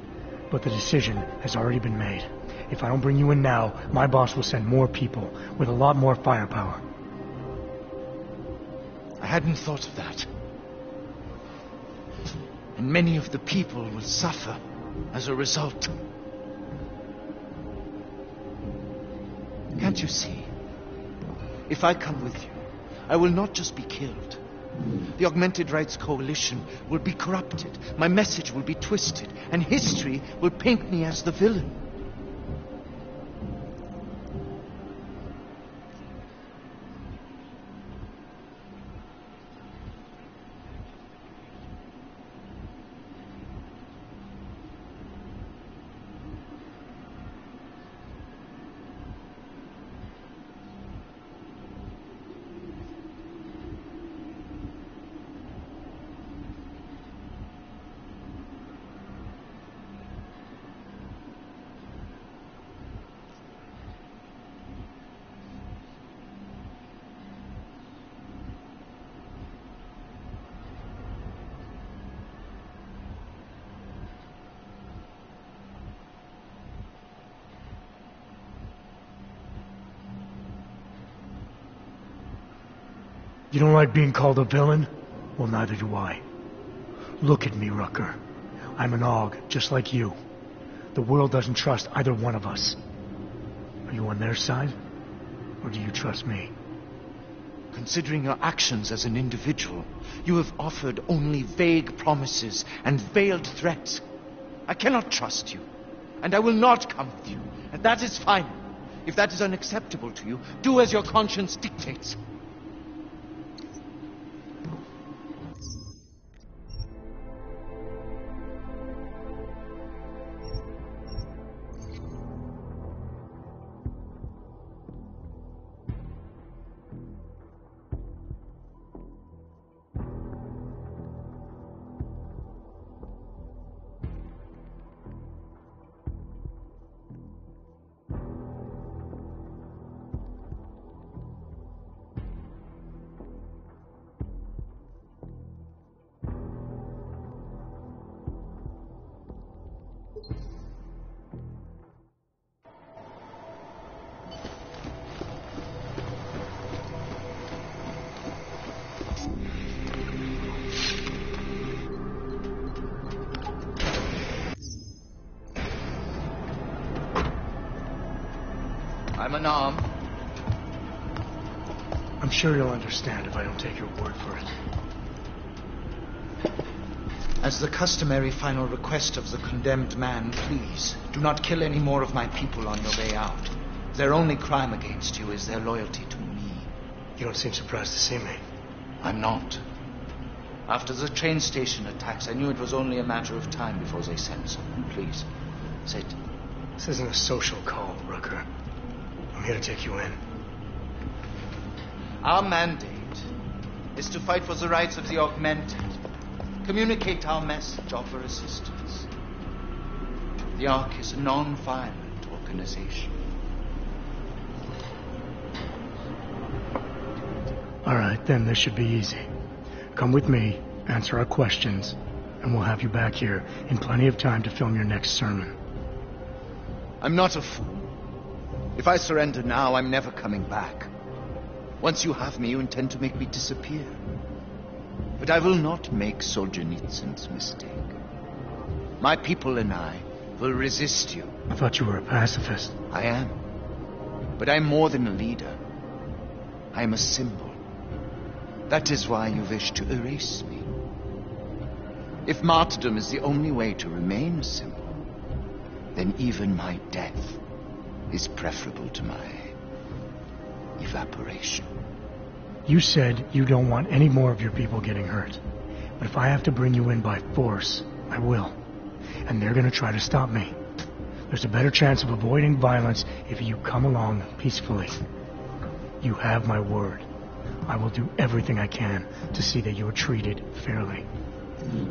but the decision has already been made. If I don't bring you in now, my boss will send more people with a lot more firepower. I hadn't thought of that. And many of the people will suffer as a result. Can't you see? If I come with you, I will not just be killed. The Augmented Rights Coalition will be corrupted, my message will be twisted, and history will paint me as the villain. You don't like being called a villain? Well, neither do I. Look at me, Rucker. I'm an AUG, just like you. The world doesn't trust either one of us. Are you on their side? Or do you trust me? Considering your actions as an individual, you have offered only vague promises and veiled threats. I cannot trust you, and I will not come with you, and that is fine. If that is unacceptable to you, do as your conscience dictates. I'm an arm. I'm sure you'll understand if I don't take your word for it. As the customary final request of the condemned man, please, do not kill any more of my people on your way out. Their only crime against you is their loyalty to me. You don't seem surprised to see me. I'm not. After the train station attacks, I knew it was only a matter of time before they sent someone. Please, sit. This isn't a social call, Rucker. I'm here to take you in. Our mandate is to fight for the rights of the augmented, communicate our message, offer assistance. The Ark is a non-violent organization. All right, then this should be easy. Come with me, answer our questions, and we'll have you back here in plenty of time to film your next sermon. I'm not a fool. If I surrender now, I'm never coming back. Once you have me, you intend to make me disappear. But I will not make Solzhenitsyn's mistake. My people and I will resist you. I thought you were a pacifist. I am. But I'm more than a leader. I am a symbol. That is why you wish to erase me. If martyrdom is the only way to remain a symbol, then even my death is preferable to my evaporation. You said you don't want any more of your people getting hurt. But if I have to bring you in by force, I will. And they're gonna try to stop me. There's a better chance of avoiding violence if you come along peacefully. You have my word. I will do everything I can to see that you are treated fairly.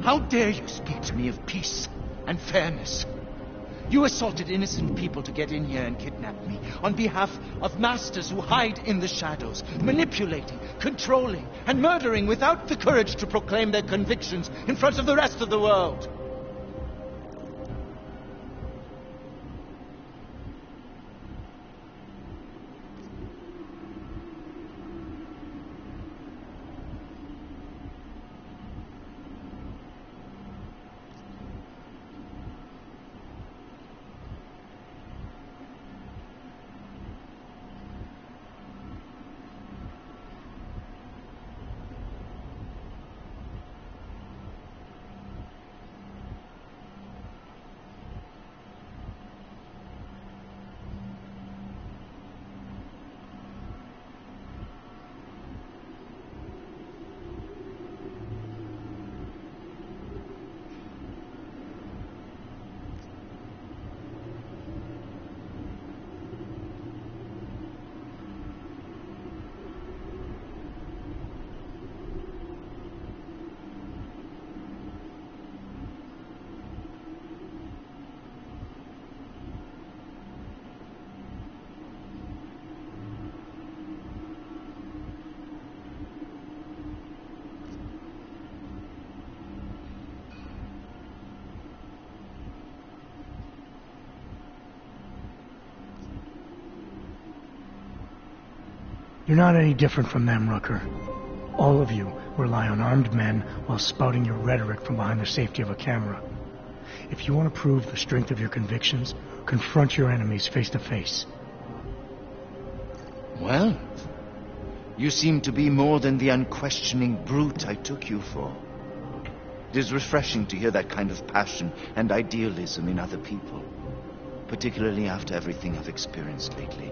How dare you speak to me of peace and fairness? You assaulted innocent people to get in here and kidnap me on behalf of masters who hide in the shadows, manipulating, controlling, and murdering without the courage to proclaim their convictions in front of the rest of the world. You're not any different from them, Rucker. All of you rely on armed men while spouting your rhetoric from behind the safety of a camera. If you want to prove the strength of your convictions, confront your enemies face to face. Well, you seem to be more than the unquestioning brute I took you for. It is refreshing to hear that kind of passion and idealism in other people, particularly after everything I've experienced lately.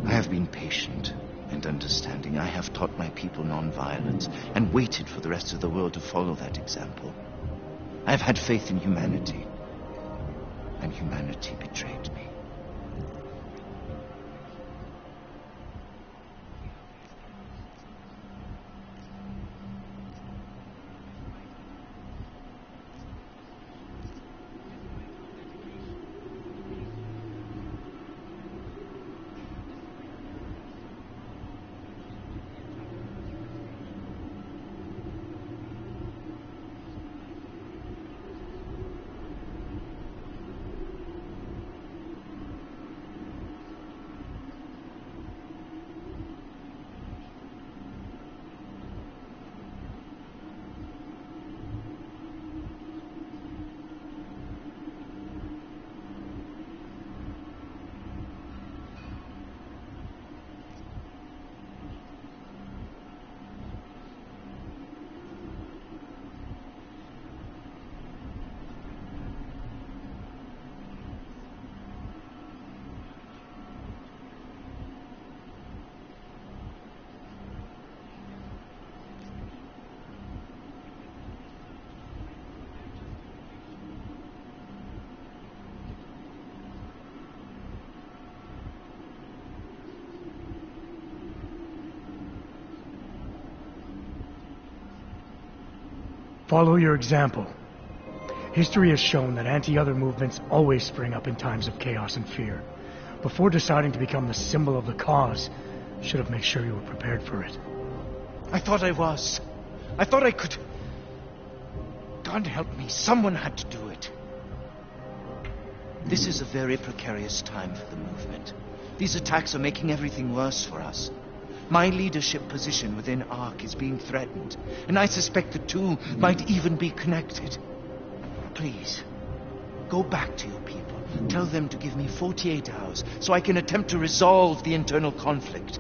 I have been patient and understanding. I have taught my people non-violence and waited for the rest of the world to follow that example. I have had faith in humanity, and humanity betrayed me. Follow your example. History has shown that anti-other movements always spring up in times of chaos and fear. Before deciding to become the symbol of the cause, you should have made sure you were prepared for it. I thought I was. I thought I could... God help me, someone had to do it. This is a very precarious time for the movement. These attacks are making everything worse for us. My leadership position within ARC is being threatened, and I suspect the two might even be connected. Please, go back to your people. Tell them to give me 48 hours so I can attempt to resolve the internal conflict.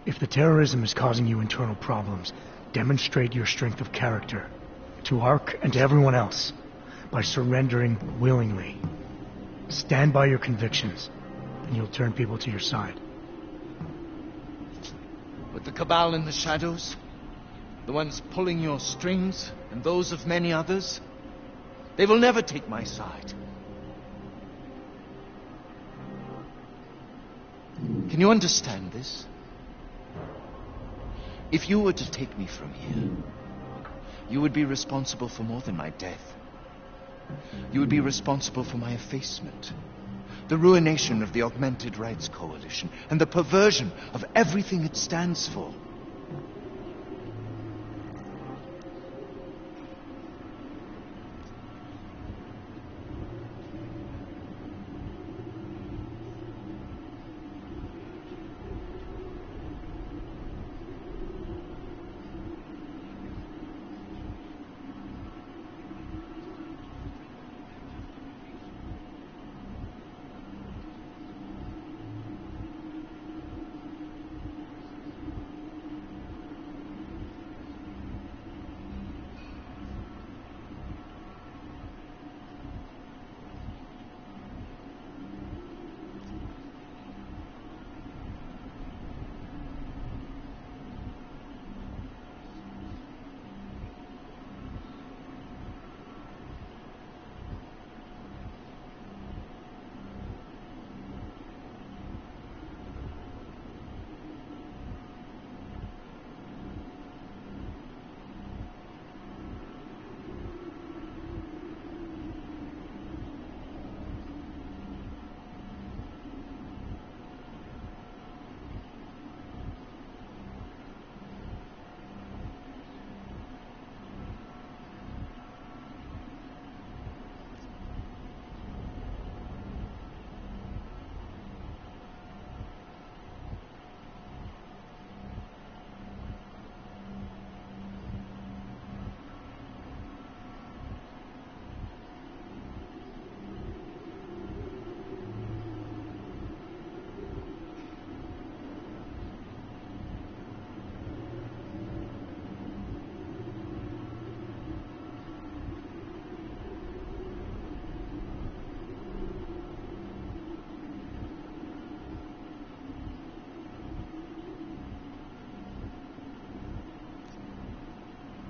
If the terrorism is causing you internal problems, demonstrate your strength of character to ARC and to everyone else by surrendering willingly. Stand by your convictions, and you'll turn people to your side. But the Cabal in the shadows, the ones pulling your strings, and those of many others, they will never take my side. Can you understand this? If you were to take me from here, you would be responsible for more than my death. You would be responsible for my effacement, the ruination of the Augmented Rights Coalition, and the perversion of everything it stands for.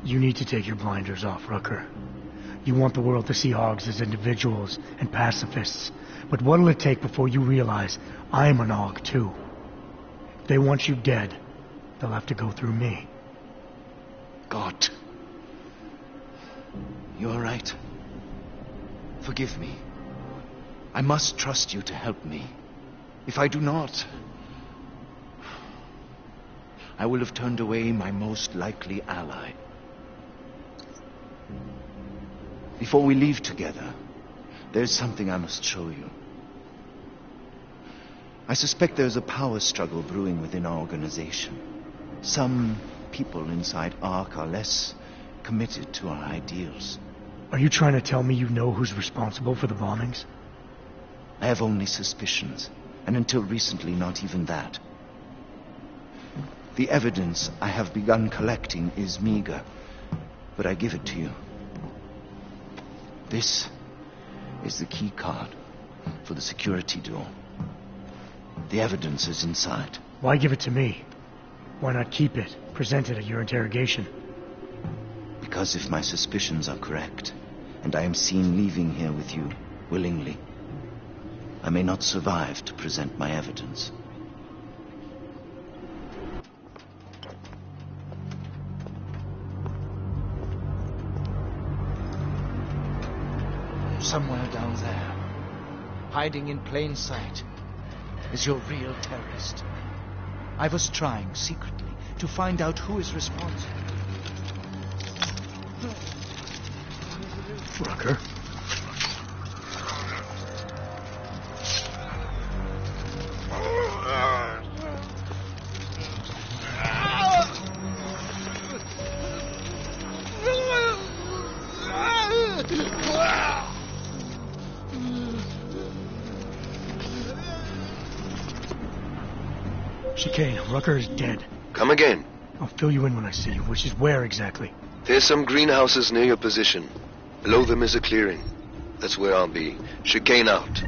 You need to take your blinders off, Rucker. You want the world to see Hogs as individuals and pacifists. But what'll it take before you realize I'm an Hog, too? If they want you dead, they'll have to go through me. God. You're right. Forgive me. I must trust you to help me. If I do not, I will have turned away my most likely ally. Before we leave together, there's something I must show you. I suspect there's a power struggle brewing within our organization. Some people inside ARC are less committed to our ideals. Are you trying to tell me you know who's responsible for the bombings? I have only suspicions, and until recently, not even that. The evidence I have begun collecting is meager, but I give it to you. This is the key card for the security door. The evidence is inside. Why give it to me? Why not keep it, present it at your interrogation? Because if my suspicions are correct, and I am seen leaving here with you willingly, I may not survive to present my evidence. Somewhere down there, hiding in plain sight, is your real terrorist. I was trying secretly to find out who is responsible. Rucker? Chicane, Rucker is dead. Come again. I'll fill you in when I see you, which is where exactly? There's some greenhouses near your position. Below them is a clearing. That's where I'll be. Chicane out.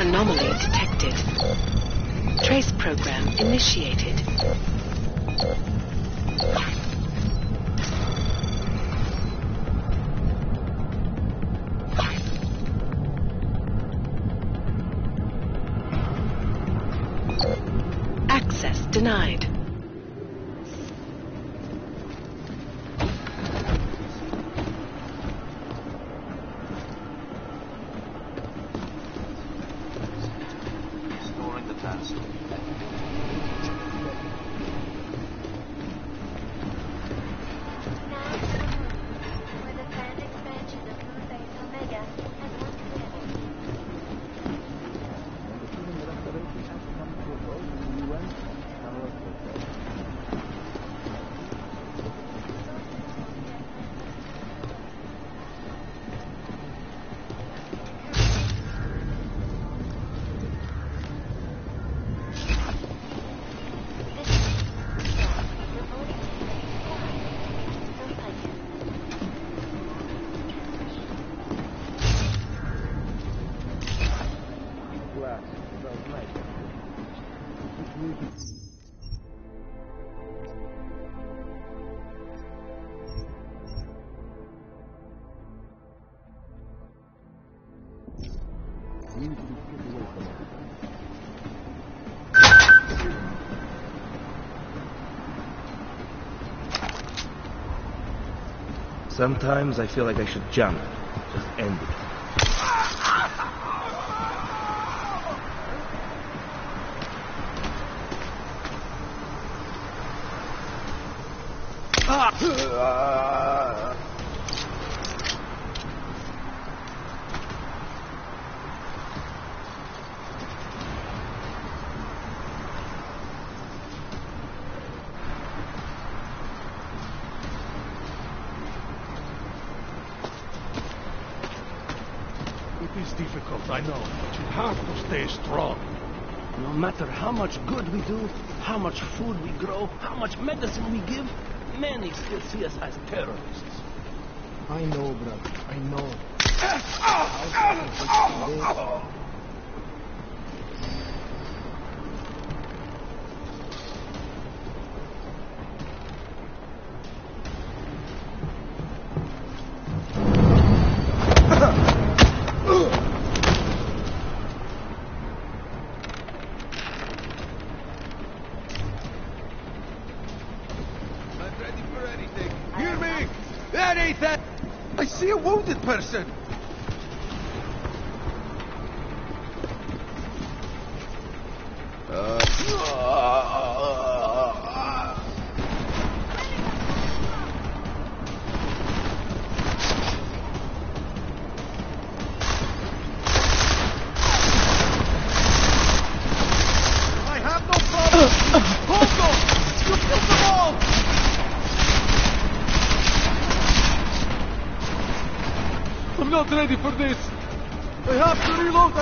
Anomaly detected. Trace program initiated. Access denied. Sometimes I feel like I should jump. Just end it. It is difficult, I know, but you have to stay strong. No matter how much good we do, how much food we grow, how much medicine we give, many still see us as terrorists. I know, brother. I know. I see a wounded person! I have no problem! Hold them! You killed them all! I'm not ready for this. I have to reload.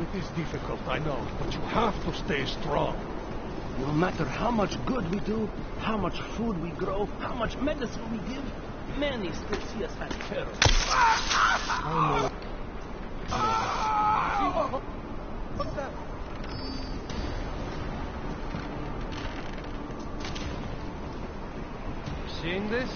It is difficult, I know, but you have to stay strong. No matter how much good we do, how much food we grow, how much medicine we give, many still see us as terrorists. I know. What's that? Seeing this?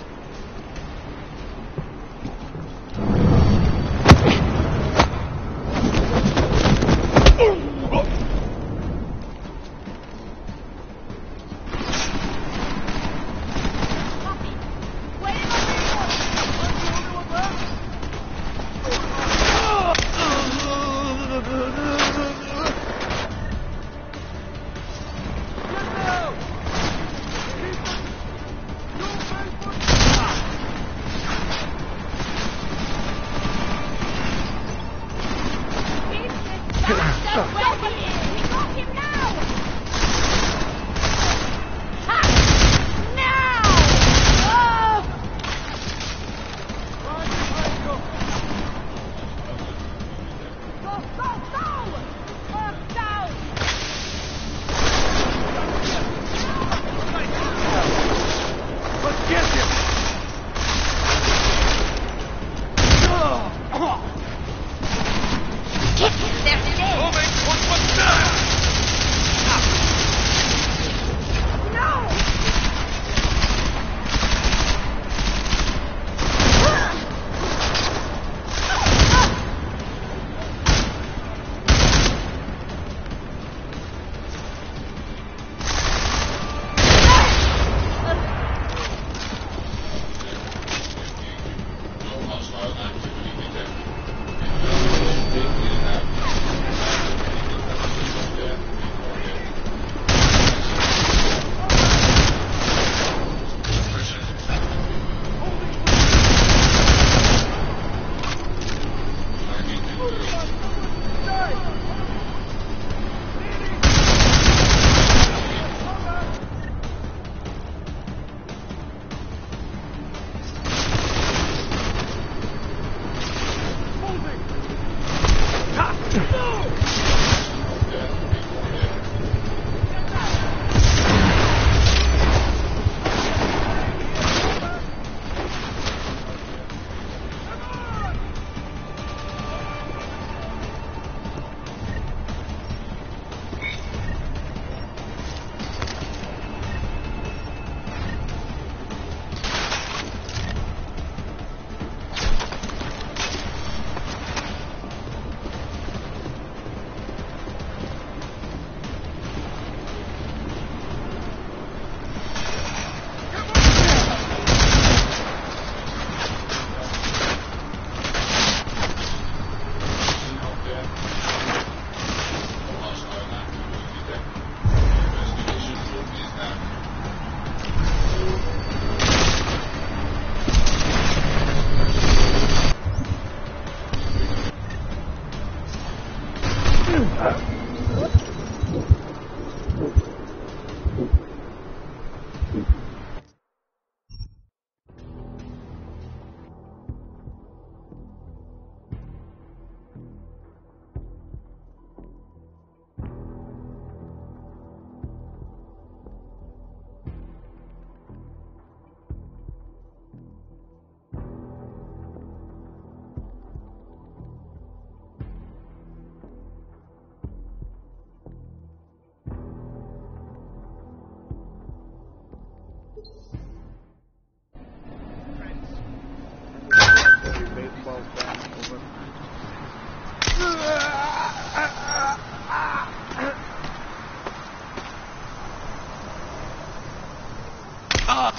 And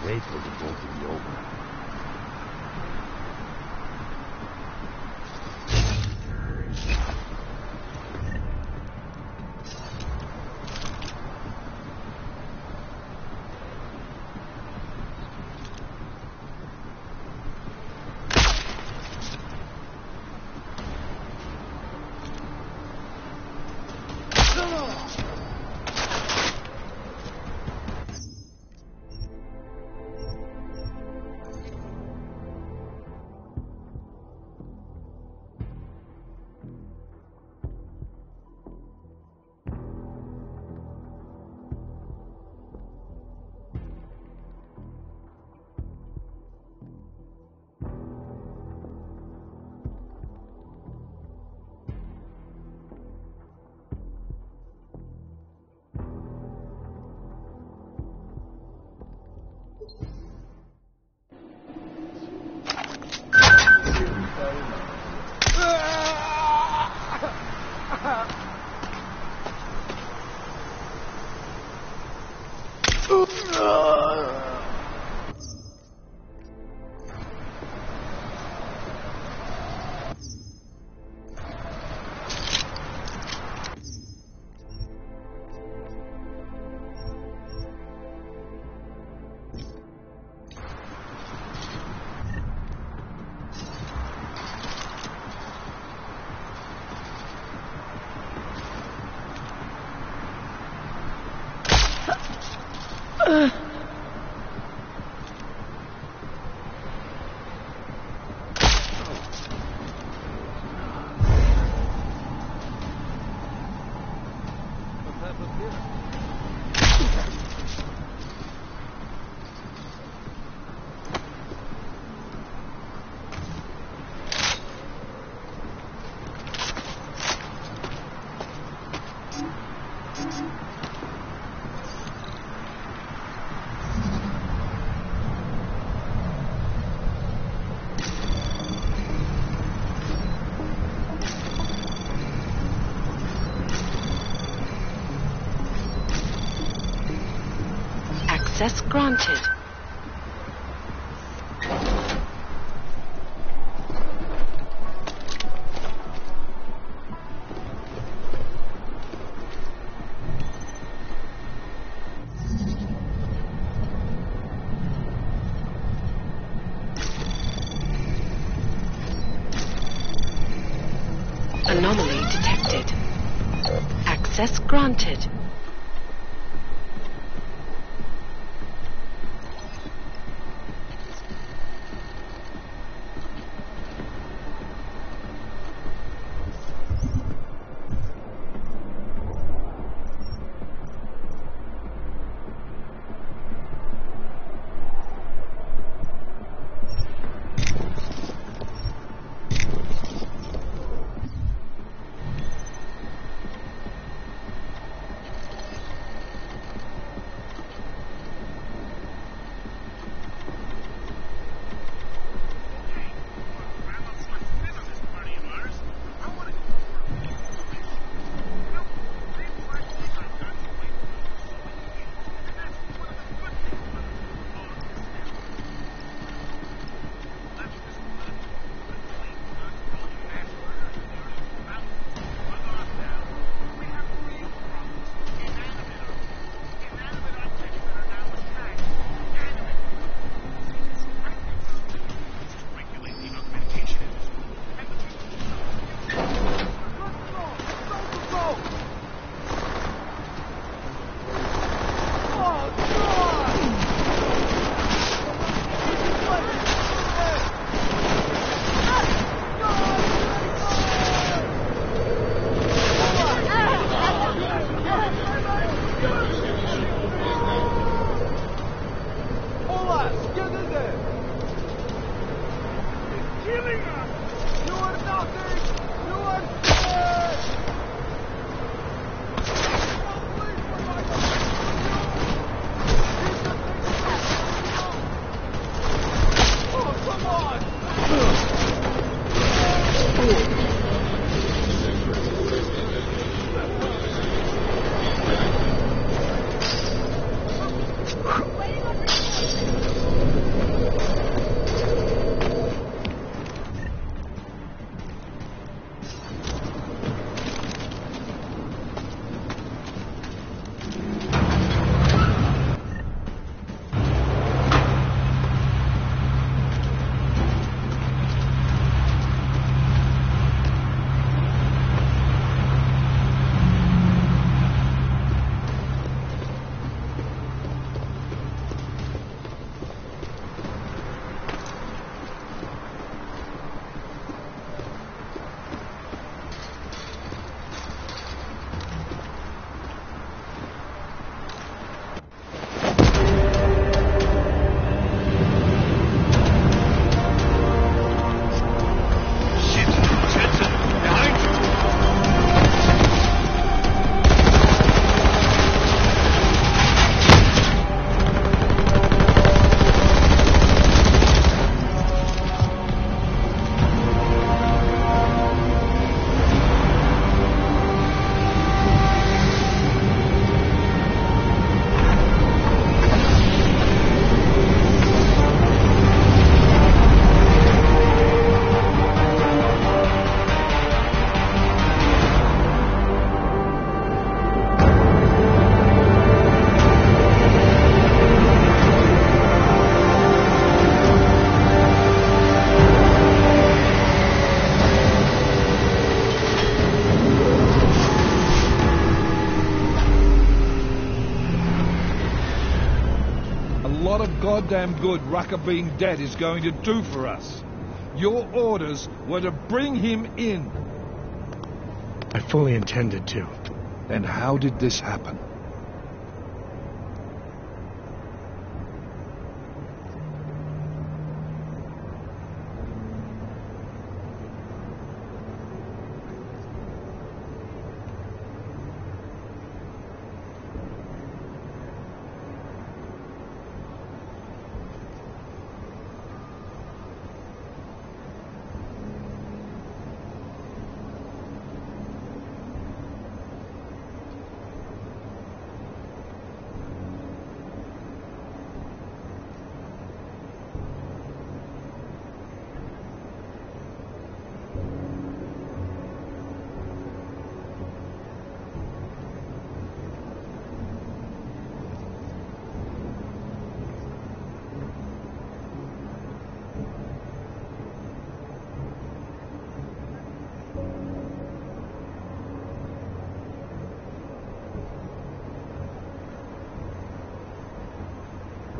wait for the vote to be over. Access granted. Anomaly detected. Access granted. goddamn good Rucker being dead is going to do for us. Your orders were to bring him in. I fully intended to. Then how did this happen?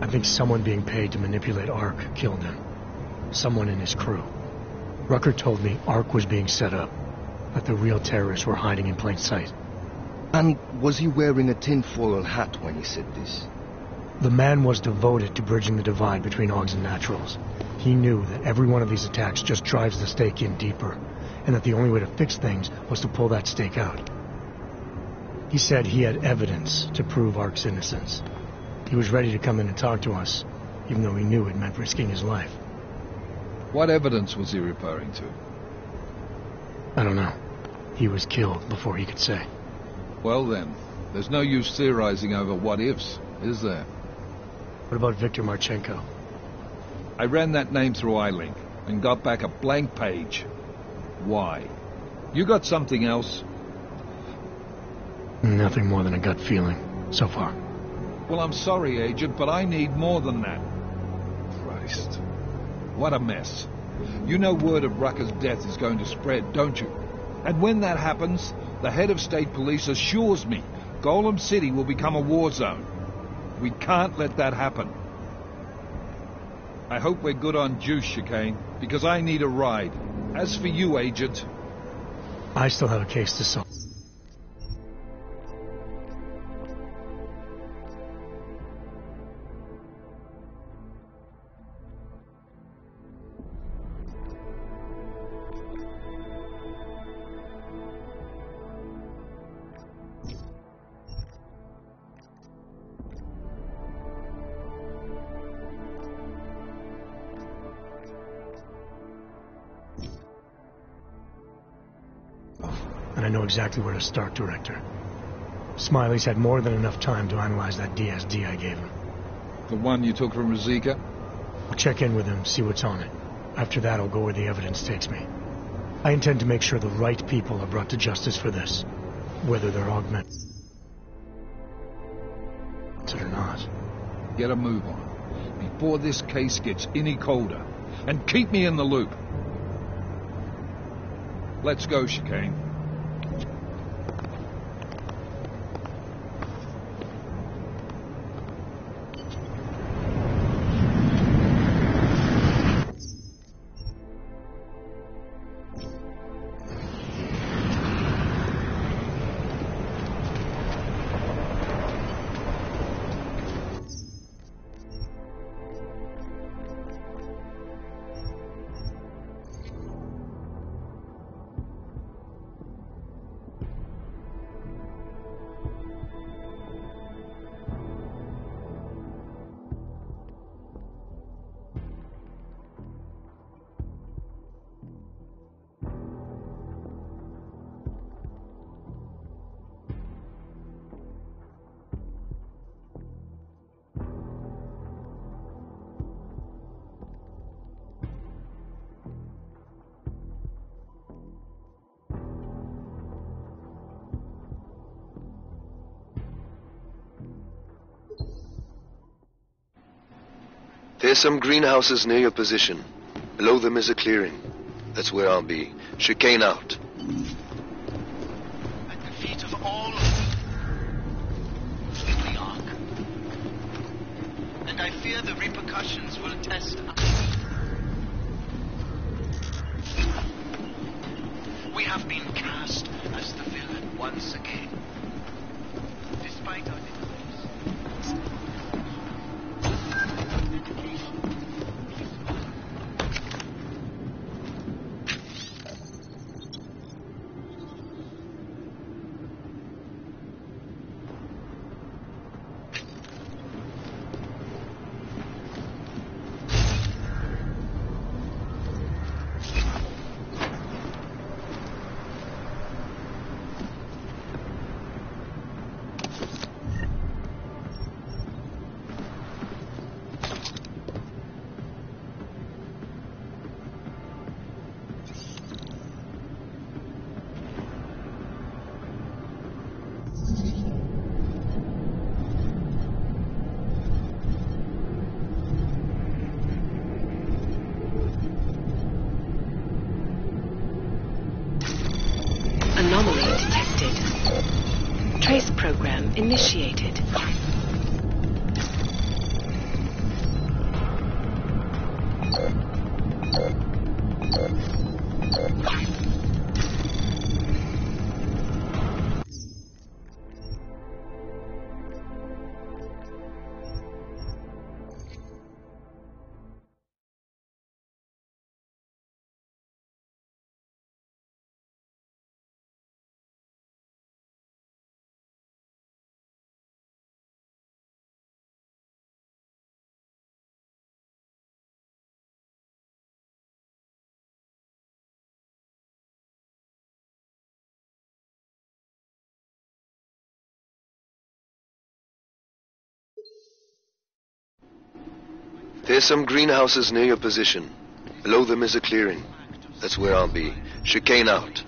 I think someone being paid to manipulate Ark killed him. Someone in his crew. Rucker told me Ark was being set up, that the real terrorists were hiding in plain sight. And was he wearing a tinfoil hat when he said this? The man was devoted to bridging the divide between Augs and Naturals. He knew that every one of these attacks just drives the stake in deeper, and that the only way to fix things was to pull that stake out. He said he had evidence to prove Ark's innocence. He was ready to come in and talk to us, even though he knew it meant risking his life. What evidence was he referring to? I don't know. He was killed before he could say. Well then, there's no use theorizing over what-ifs, is there? What about Viktor Marchenko? I ran that name through iLink and got back a blank page. Why? You got something else? Nothing more than a gut feeling, so far. Well, I'm sorry, Agent, but I need more than that. Christ. What a mess. You know word of Rucker's death is going to spread, don't you? And when that happens, the head of state police assures me Golem City will become a war zone. We can't let that happen. I hope we're good on juice, Chicane, because I need a ride. As for you, Agent... I still have a case to solve. And I know exactly where to start, Director. Smiley's had more than enough time to analyze that DSD I gave him. The one you took from Ruzicka? I'll check in with him, see what's on it. After that, I'll go where the evidence takes me. I intend to make sure the right people are brought to justice for this, whether they're augmented or not. Get a move on, before this case gets any colder, and keep me in the loop. Let's go, Chicane. There's some greenhouses near your position. Below them is a clearing. That's where I'll be. Chicane out. At the feet of all of the Ark. And I I fear the repercussions will test us. We have been cast as the villain once again. Despite our Anomaly detected. Trace program initiated. There's some greenhouses near your position. Below them is a clearing. That's where I'll be. Chicane out.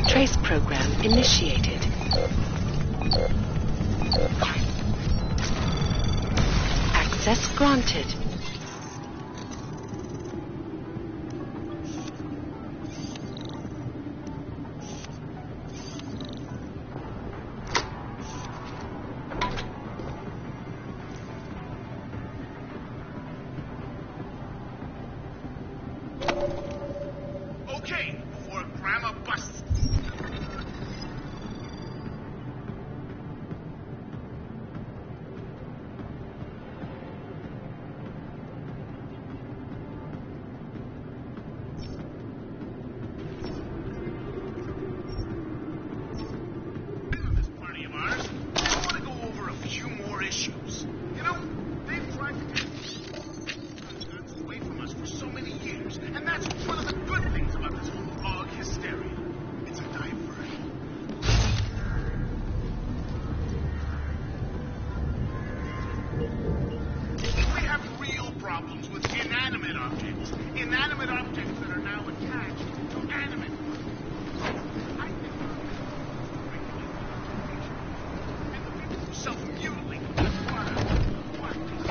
Trace program initiated. Access granted. Okay, before Grandma busts. This party of ours, I want to go over a few more issues. You know, they've tried to get guns away from us for so many years, and that's one of the good things about this whole hog hysteria. It's a diversion. We have real problems with inanimate objects. Inanimate objects that are now attached to animate ones. I think and the people who self-mutilate as part of practice.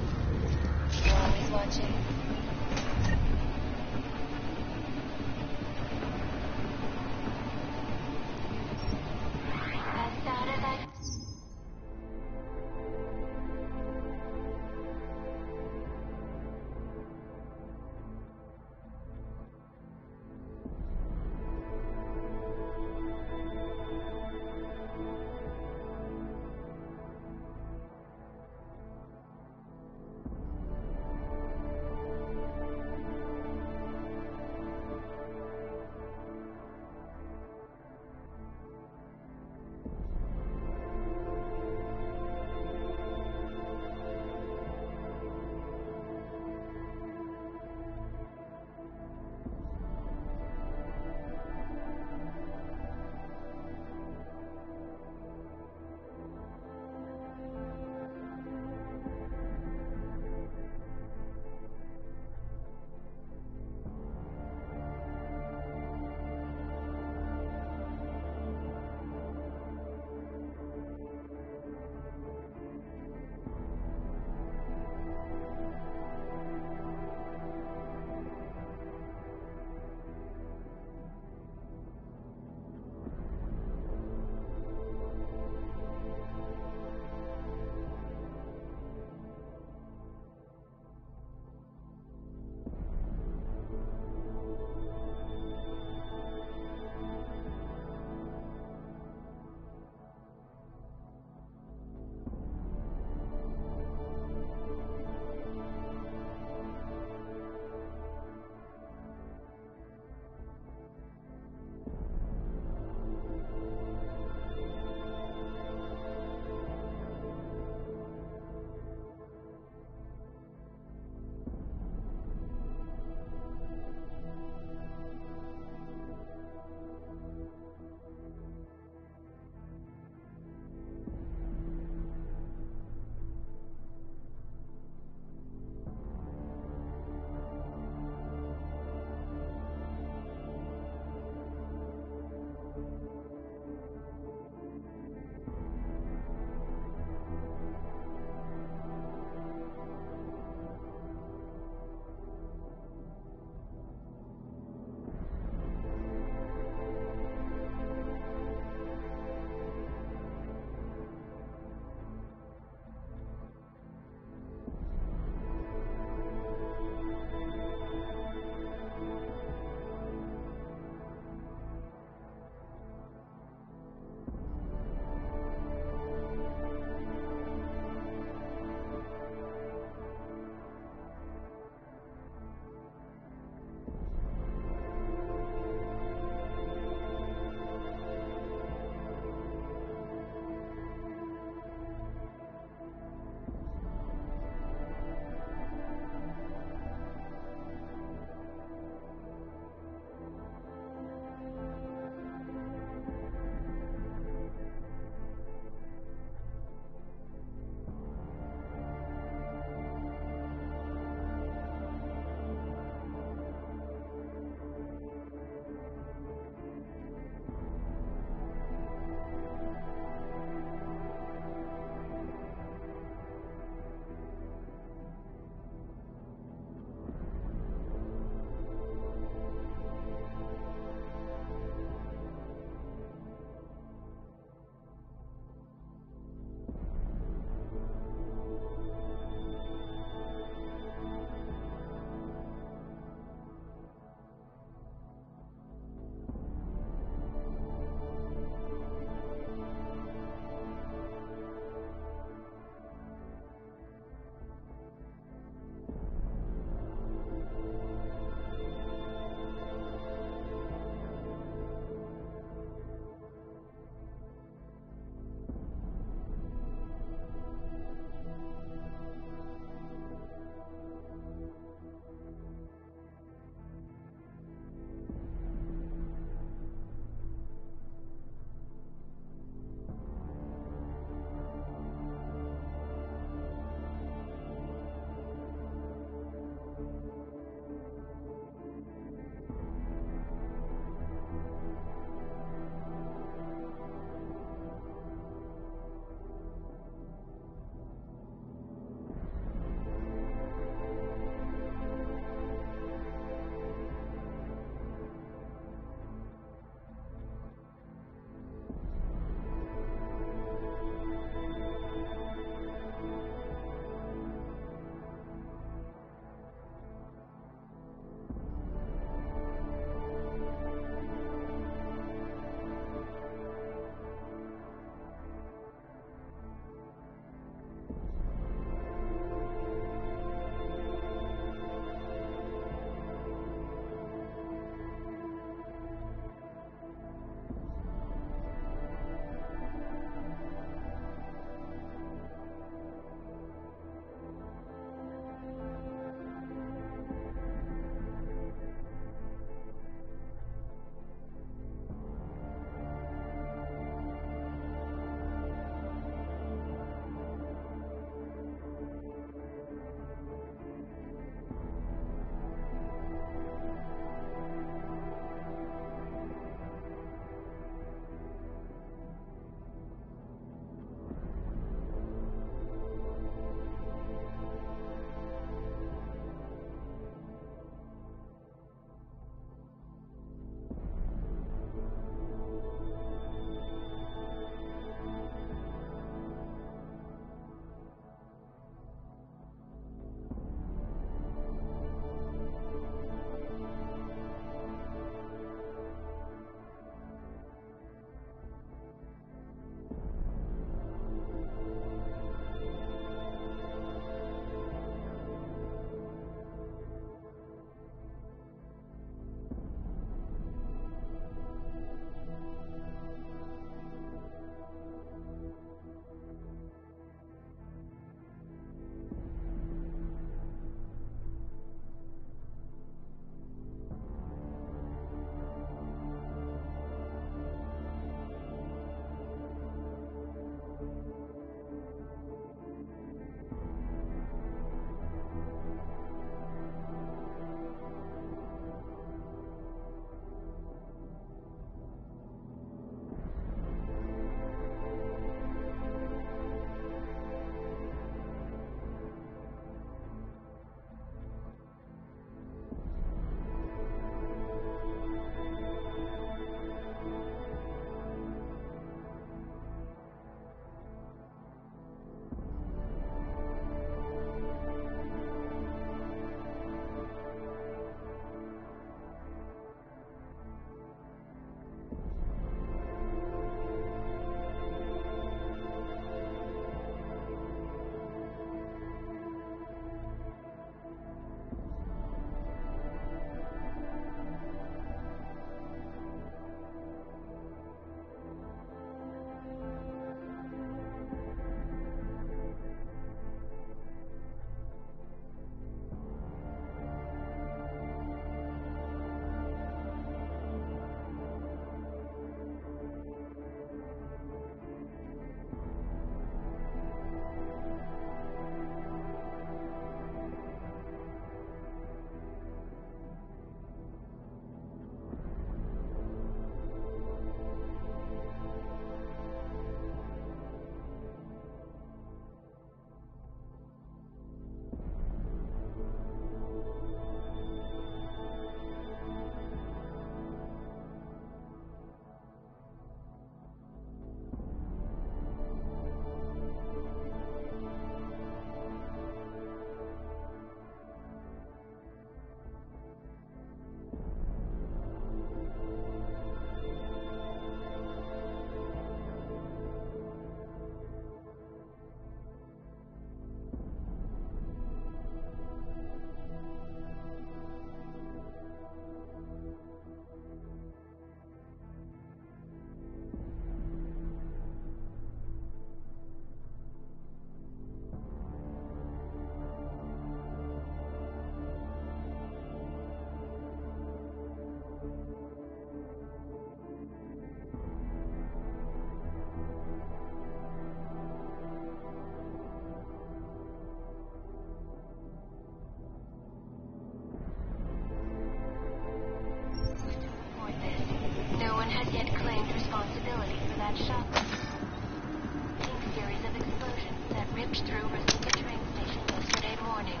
bad shock. A series of explosions that ripped through Rosita train station yesterday morning.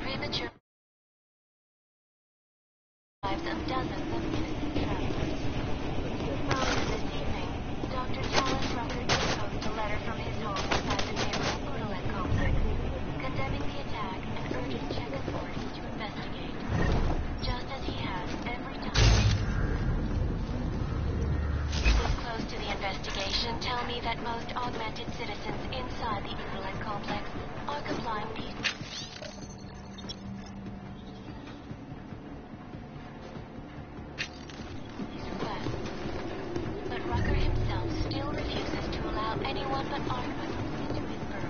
Premature lives of dozens of innocent travelers. Earlier this evening, Dr. Thomas Rucker did post a letter from his home inside the neighboring Udalet complex, condemning the attack and urging Czech authorities to investigate, just as he has every time. Those close to the investigation tell me that most augmented citizens inside the Udalet complex are complying peacefully. But Rucker himself still refuses to allow anyone but Arthur into his burrow.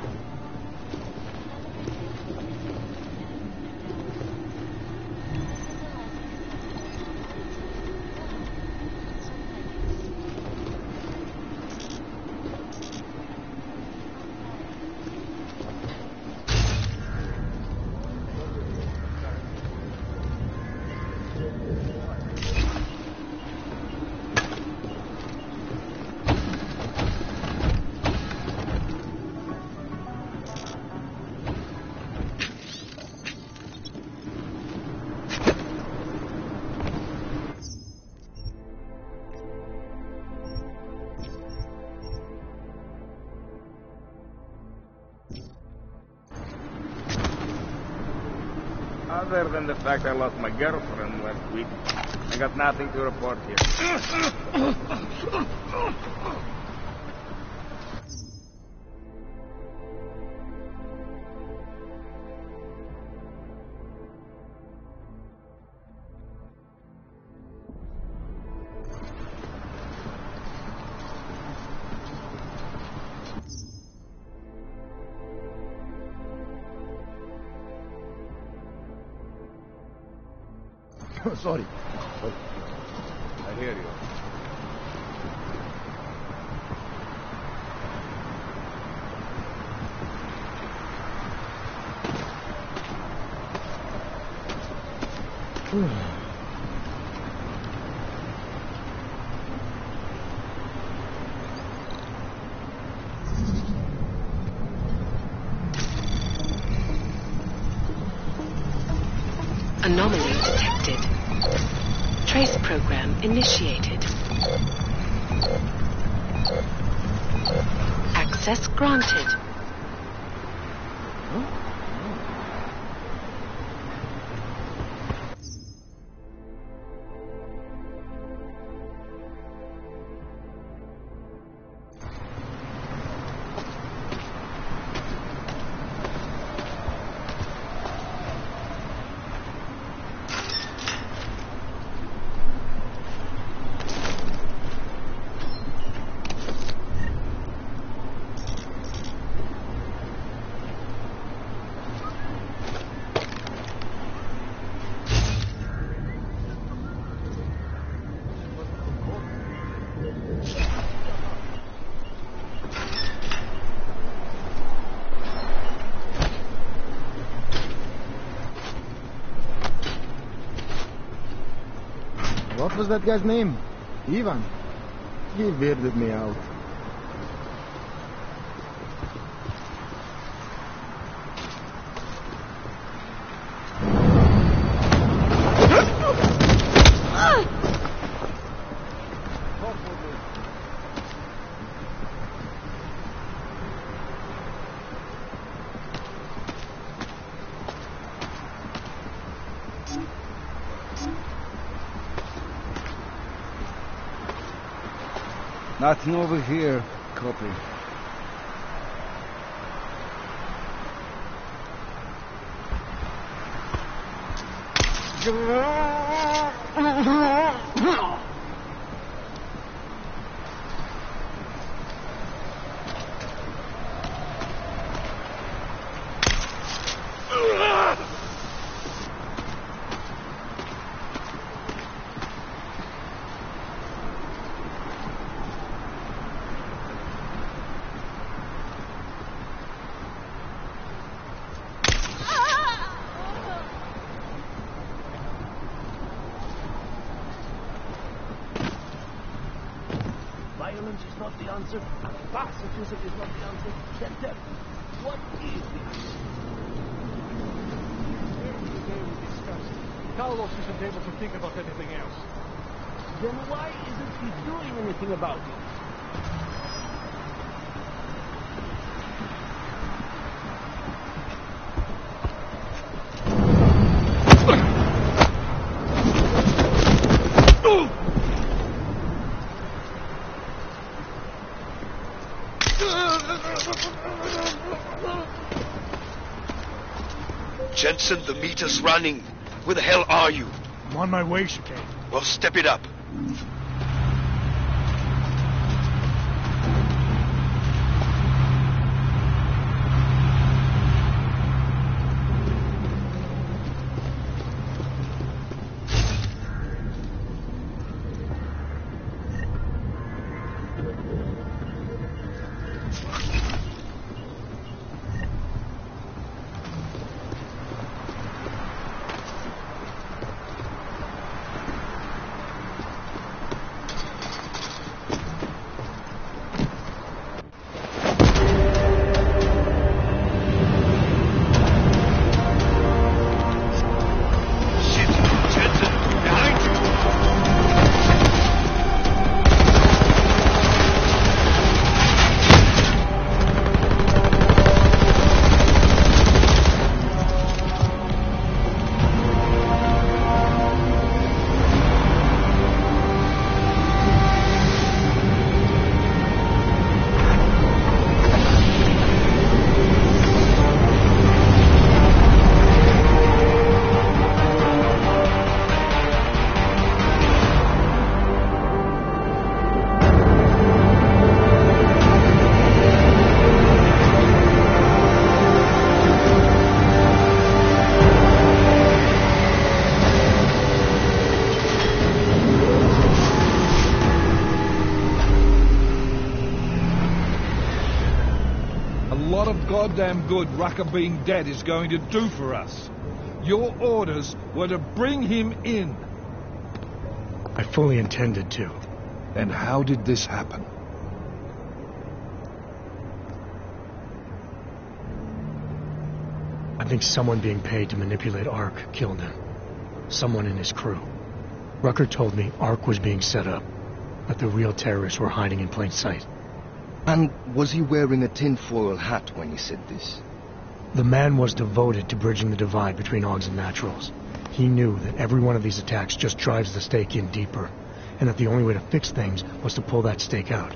Other than the fact I lost my girlfriend last week, I got nothing to report here. Sorry. I hear you. Anomaly detected. Trace program initiated. Access granted. What was that guy's name? Ivan. He weirded me out. Nothing over here. Copy. violence is not the answer, and pacifism is not the answer, then tell me, what is the answer? Every day we discuss it. Carlos isn't able to think about anything else. Then why isn't he doing anything about it? Jensen, the meter's running. Where the hell are you? I'm on my way, Chicane. Well, step it up. Goddamn good Rucker being dead is going to do for us. Your orders were to bring him in. I fully intended to. Then how did this happen? I think someone being paid to manipulate Ark killed him. Someone in his crew. Rucker told me Ark was being set up, but the real terrorists were hiding in plain sight. And was he wearing a tinfoil hat when he said this? The man was devoted to bridging the divide between Augs and Naturals. He knew that every one of these attacks just drives the stake in deeper, and that the only way to fix things was to pull that stake out.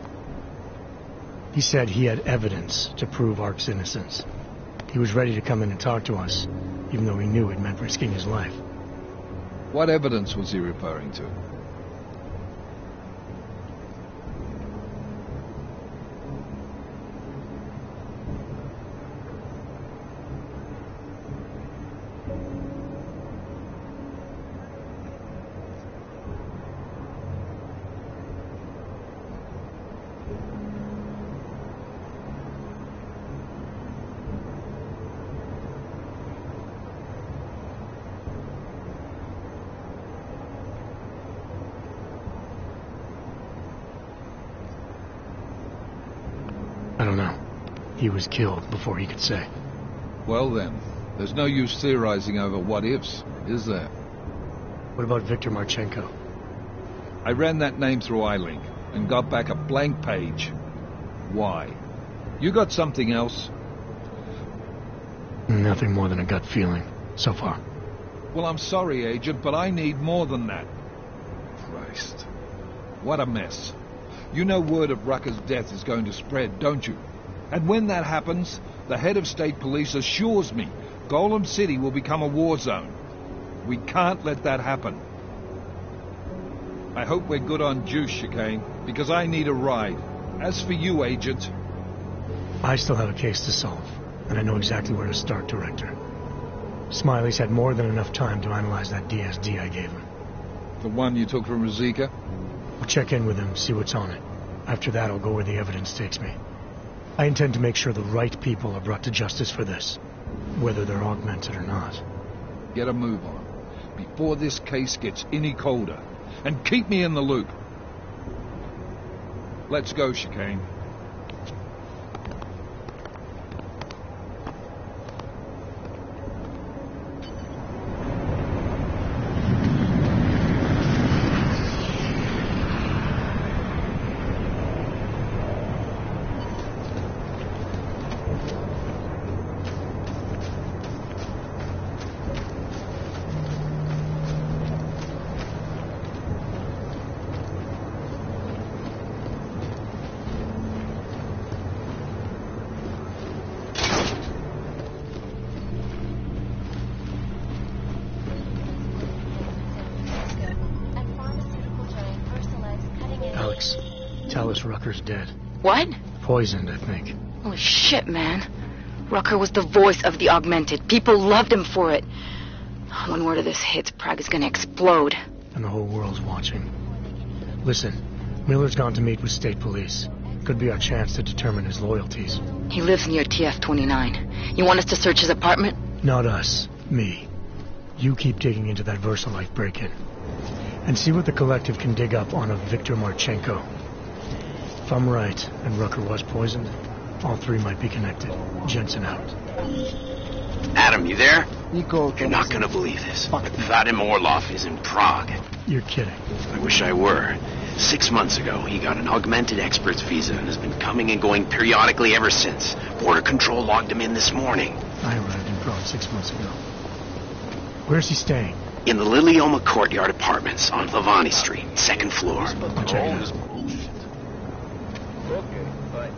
He said he had evidence to prove Ark's innocence. He was ready to come in and talk to us, even though he knew it meant risking his life. What evidence was he referring to? I don't know. He was killed before he could say. Well then, there's no use theorizing over what-ifs, is there? What about Viktor Marchenko? I ran that name through iLink and got back a blank page. Why? You got something else? Nothing more than a gut feeling, so far. Well, I'm sorry, Agent, but I need more than that. Christ. What a mess. You know word of Rucker's death is going to spread, don't you? And when that happens, the head of state police assures me Golem City will become a war zone. We can't let that happen. I hope we're good on juice, Chicane, because I need a ride. As for you, Agent... I still have a case to solve, and I know exactly where to start, Director. Smiley's had more than enough time to analyze that DSD I gave him. The one you took from Ruzicka? I'll check in with him, see what's on it. After that, I'll go where the evidence takes me. I intend to make sure the right people are brought to justice for this, whether they're augmented or not. Get a move on, before this case gets any colder, and keep me in the loop. Let's go, Chicane. Alex, tell us Rucker's dead. What? Poisoned, I think. Holy shit, man. Rucker was the voice of the Augmented. People loved him for it. When word of this hits, Prague is gonna explode. And the whole world's watching. Listen, Miller's gone to meet with state police. Could be our chance to determine his loyalties. He lives near TF-29. You want us to search his apartment? Not us. Me. You keep digging into that VersaLife break-in. And see what the collective can dig up on a Viktor Marchenko. If I'm right, and Rucker was poisoned, all three might be connected. Jensen out. Adam, you there? You're not gonna believe this. Vadim Orlov is in Prague. You're kidding. I wish I were. 6 months ago, he got an augmented expert's visa and has been coming and going periodically ever since. Border Control logged him in this morning. I arrived in Prague 6 months ago. Where's he staying? In the Lilioma Courtyard Apartments on Lavani Street, 2nd floor. I'll check it out. Okay, bye.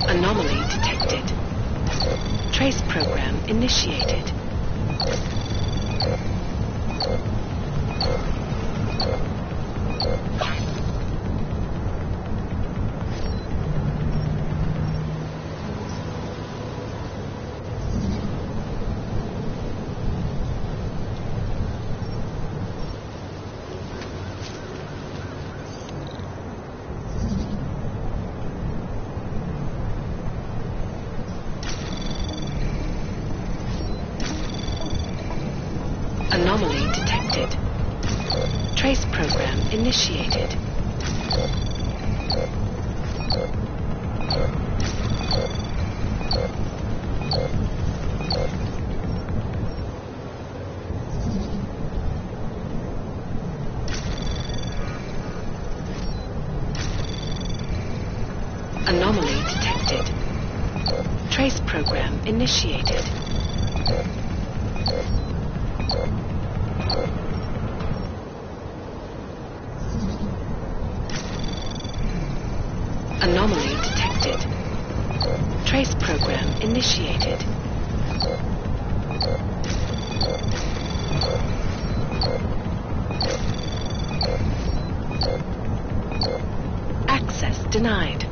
Anomaly detected. Trace program initiated. Anomaly detected. Trace program initiated. Anomaly detected. Trace program initiated. Anomaly detected. Trace program initiated. Access denied.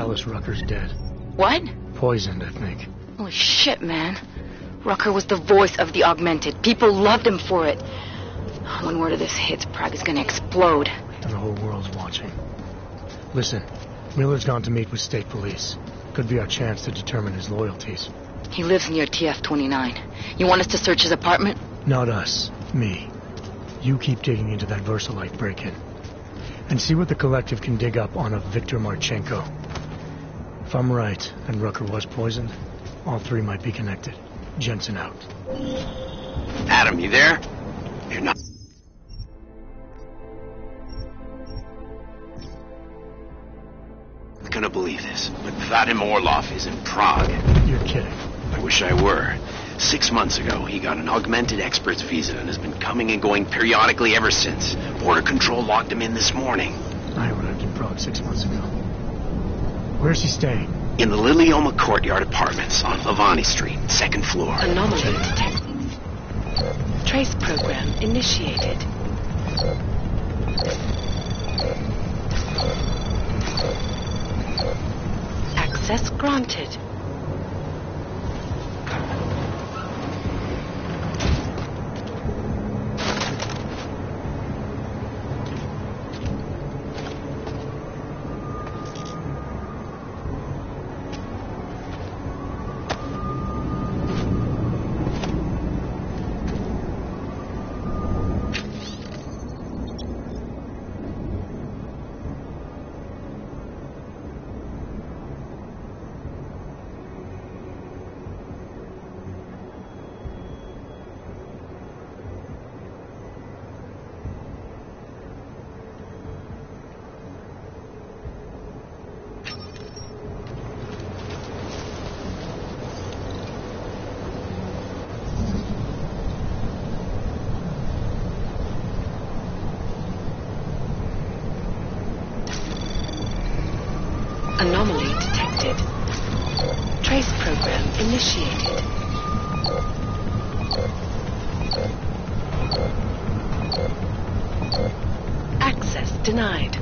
tell us Rucker's dead. What? Poisoned, I think. Holy shit, man. Rucker was the voice of the Augmented. People loved him for it. One word of this hits, Prague is gonna explode. And the whole world's watching. Listen, Miller's gone to meet with state police. Could be our chance to determine his loyalties. He lives near TF-29. You want us to search his apartment? Not us. Me. You keep digging into that Versalite break-in. And see what the collective can dig up on a Viktor Marchenko. If I'm right, and Rucker was poisoned, all three might be connected. Jensen out. Adam, you there? You're not... I'm gonna believe this, but Vadim Orlov is in Prague. You're kidding. I wish I were. 6 months ago, he got an augmented expert's visa and has been coming and going periodically ever since. Border Control logged him in this morning. I arrived in Prague 6 months ago. Where's he staying? In the Lilioma Courtyard Apartments on Lavani Street, 2nd floor. Anomaly detected. Trace program initiated. Access granted. Anomaly detected. Trace program initiated. Access denied.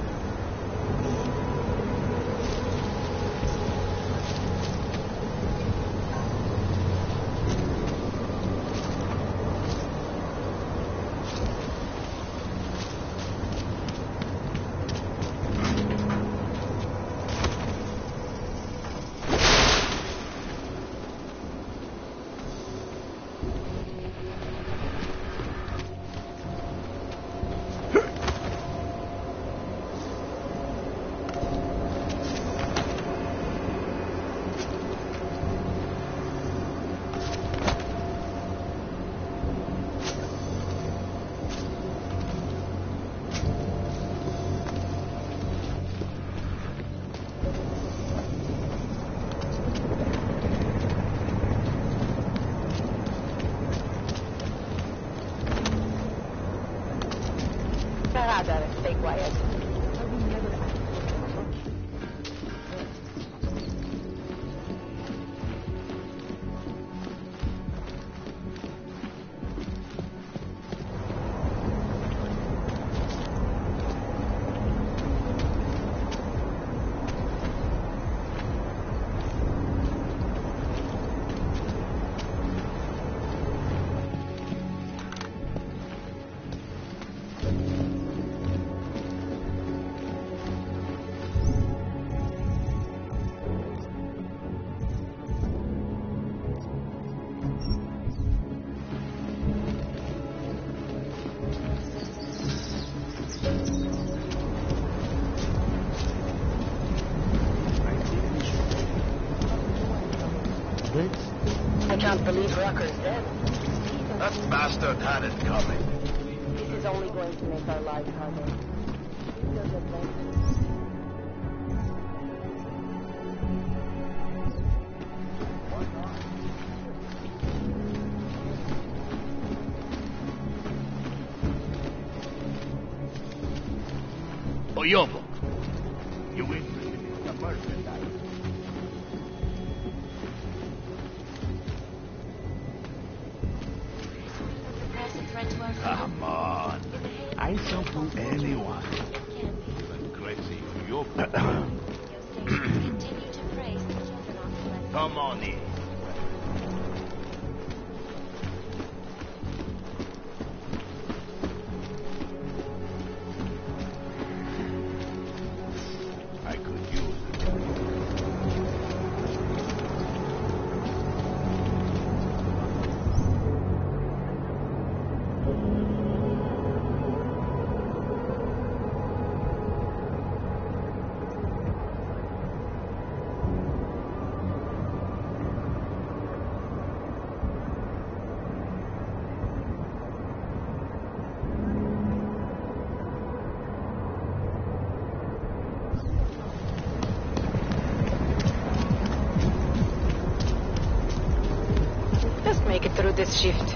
Stay quiet. I can't believe Rucker's dead. That bastard had it coming. This is only going to make our lives harder. We'll get better. Oyobok, you interested in the merchandise? Come on. I sell to anyone. Even crazy Oyobok. Come on in. I could use it. Just make it through this shift.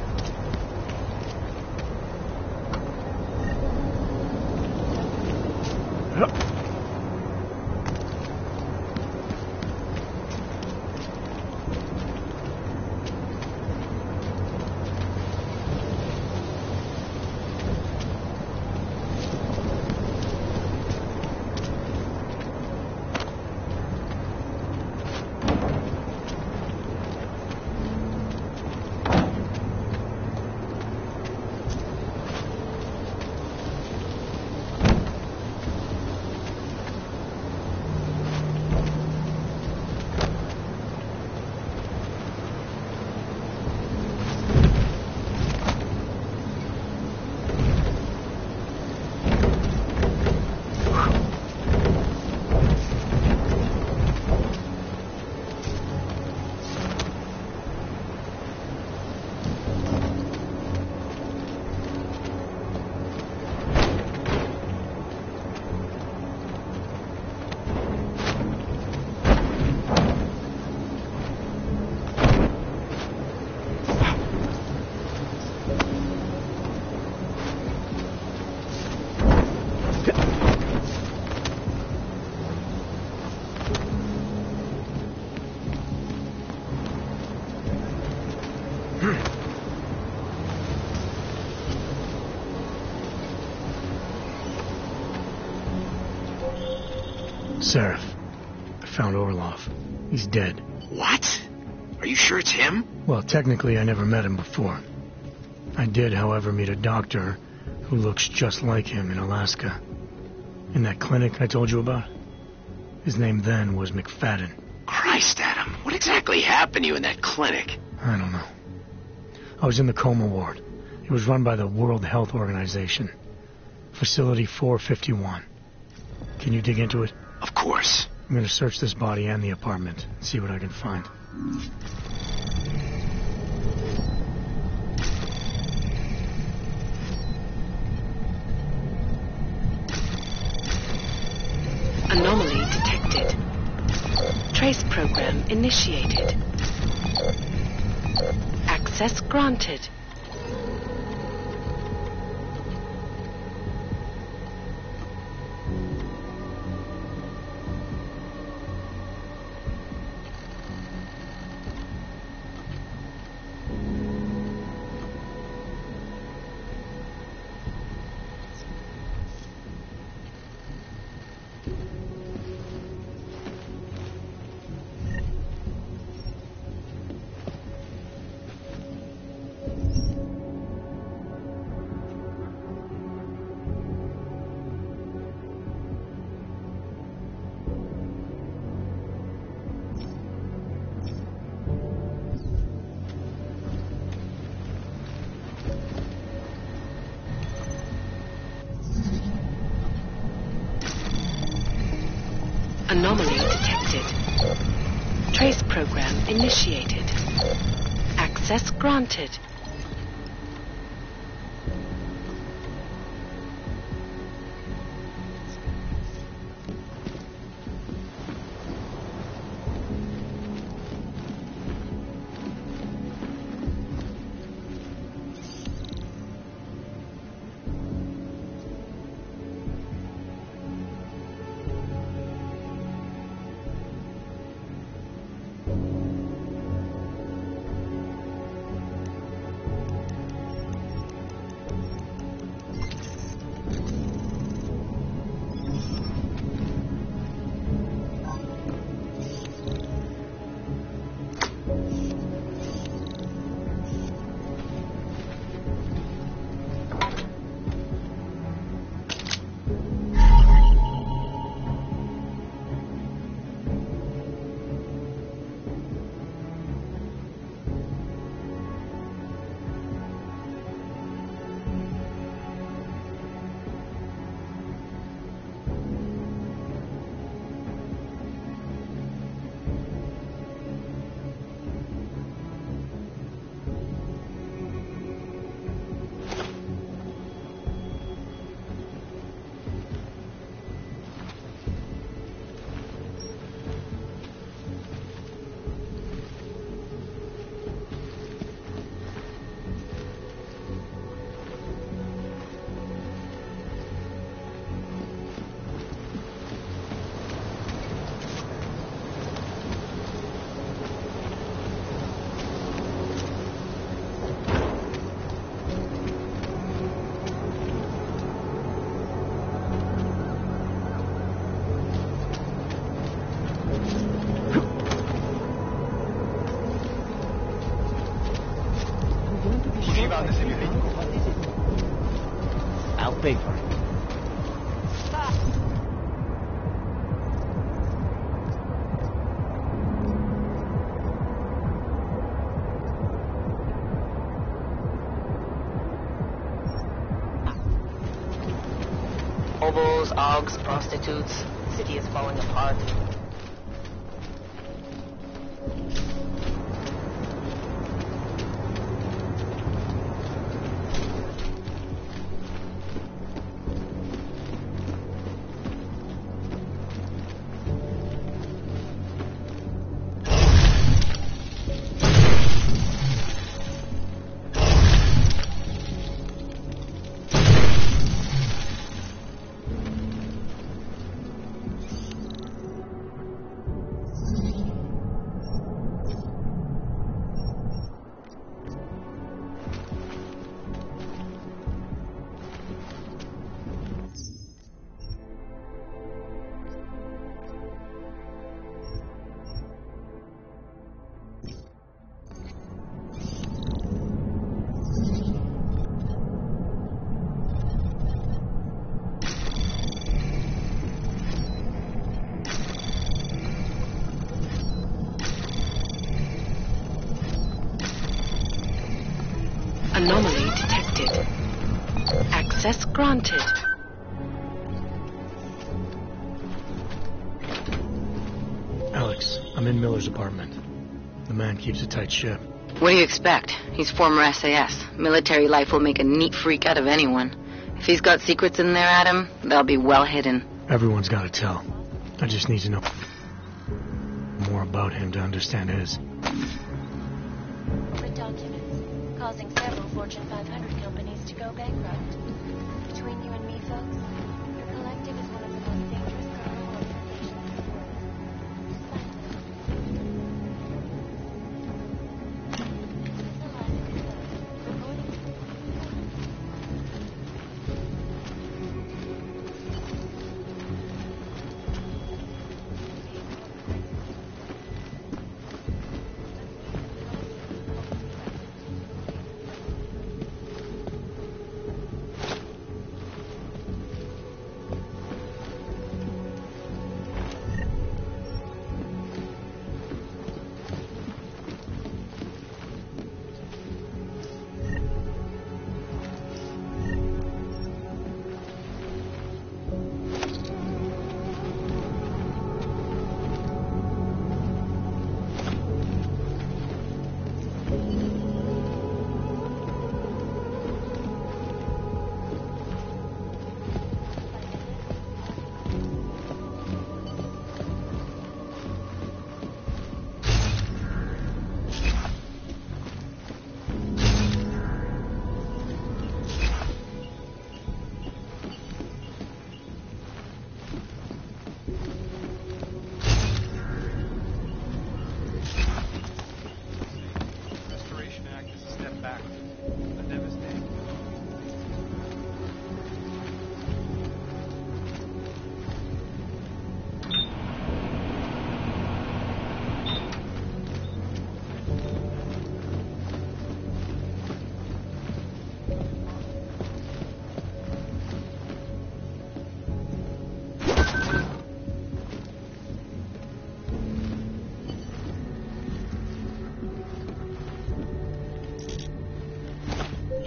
Seraph, I found Orlov. He's dead. What? Are you sure it's him? Well, technically I never met him before. I did, however, meet a doctor who looks just like him in Alaska. In that clinic I told you about. His name then was McFadden. Christ, Adam. What exactly happened to you in that clinic? I don't know. I was in the coma ward. It was run by the World Health Organization. Facility 451. Can you dig into it? Of course. I'm going to search this body and the apartment, see what I can find. Anomaly detected. Trace program initiated. Access granted. Anomaly detected. Trace program initiated. Access granted. I'll pay for it. Hobos, augs, prostitutes. The city is falling apart. Anomaly detected. Access granted. Alex, I'm in Miller's apartment. The man keeps a tight ship. What do you expect? He's former SAS. Military life will make a neat freak out of anyone. If he's got secrets in there, Adam, they'll be well hidden. Everyone's got to tell. I just need to know more about him to understand his. The documents, causing several Fortune 500 companies to go bankrupt. Between you and me, folks, your collective is one of the most dangerous criminal organizations in the world.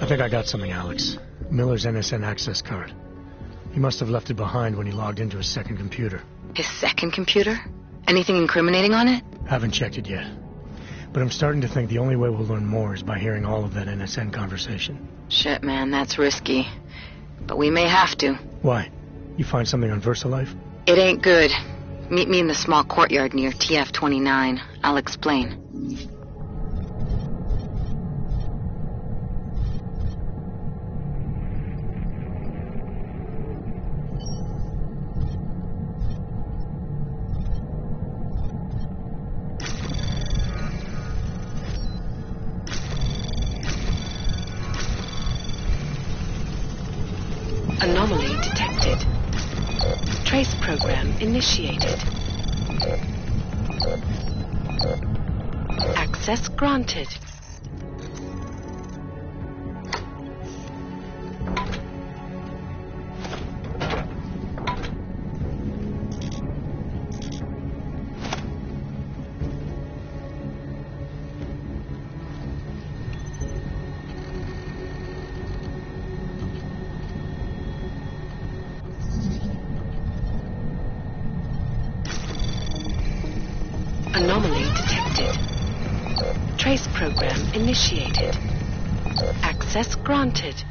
I think I got something, Alex. Miller's NSN access card. He must have left it behind when he logged into his second computer. His second computer? Anything incriminating on it? Haven't checked it yet. But I'm starting to think the only way we'll learn more is by hearing all of that NSN conversation. Shit, man, that's risky. But we may have to. Why? You find something on VersaLife? It ain't good. Meet me in the small courtyard near TF-29. I'll explain. Anomaly detected. Trace program initiated. Access granted. Anomaly detected. Trace program initiated. Access granted.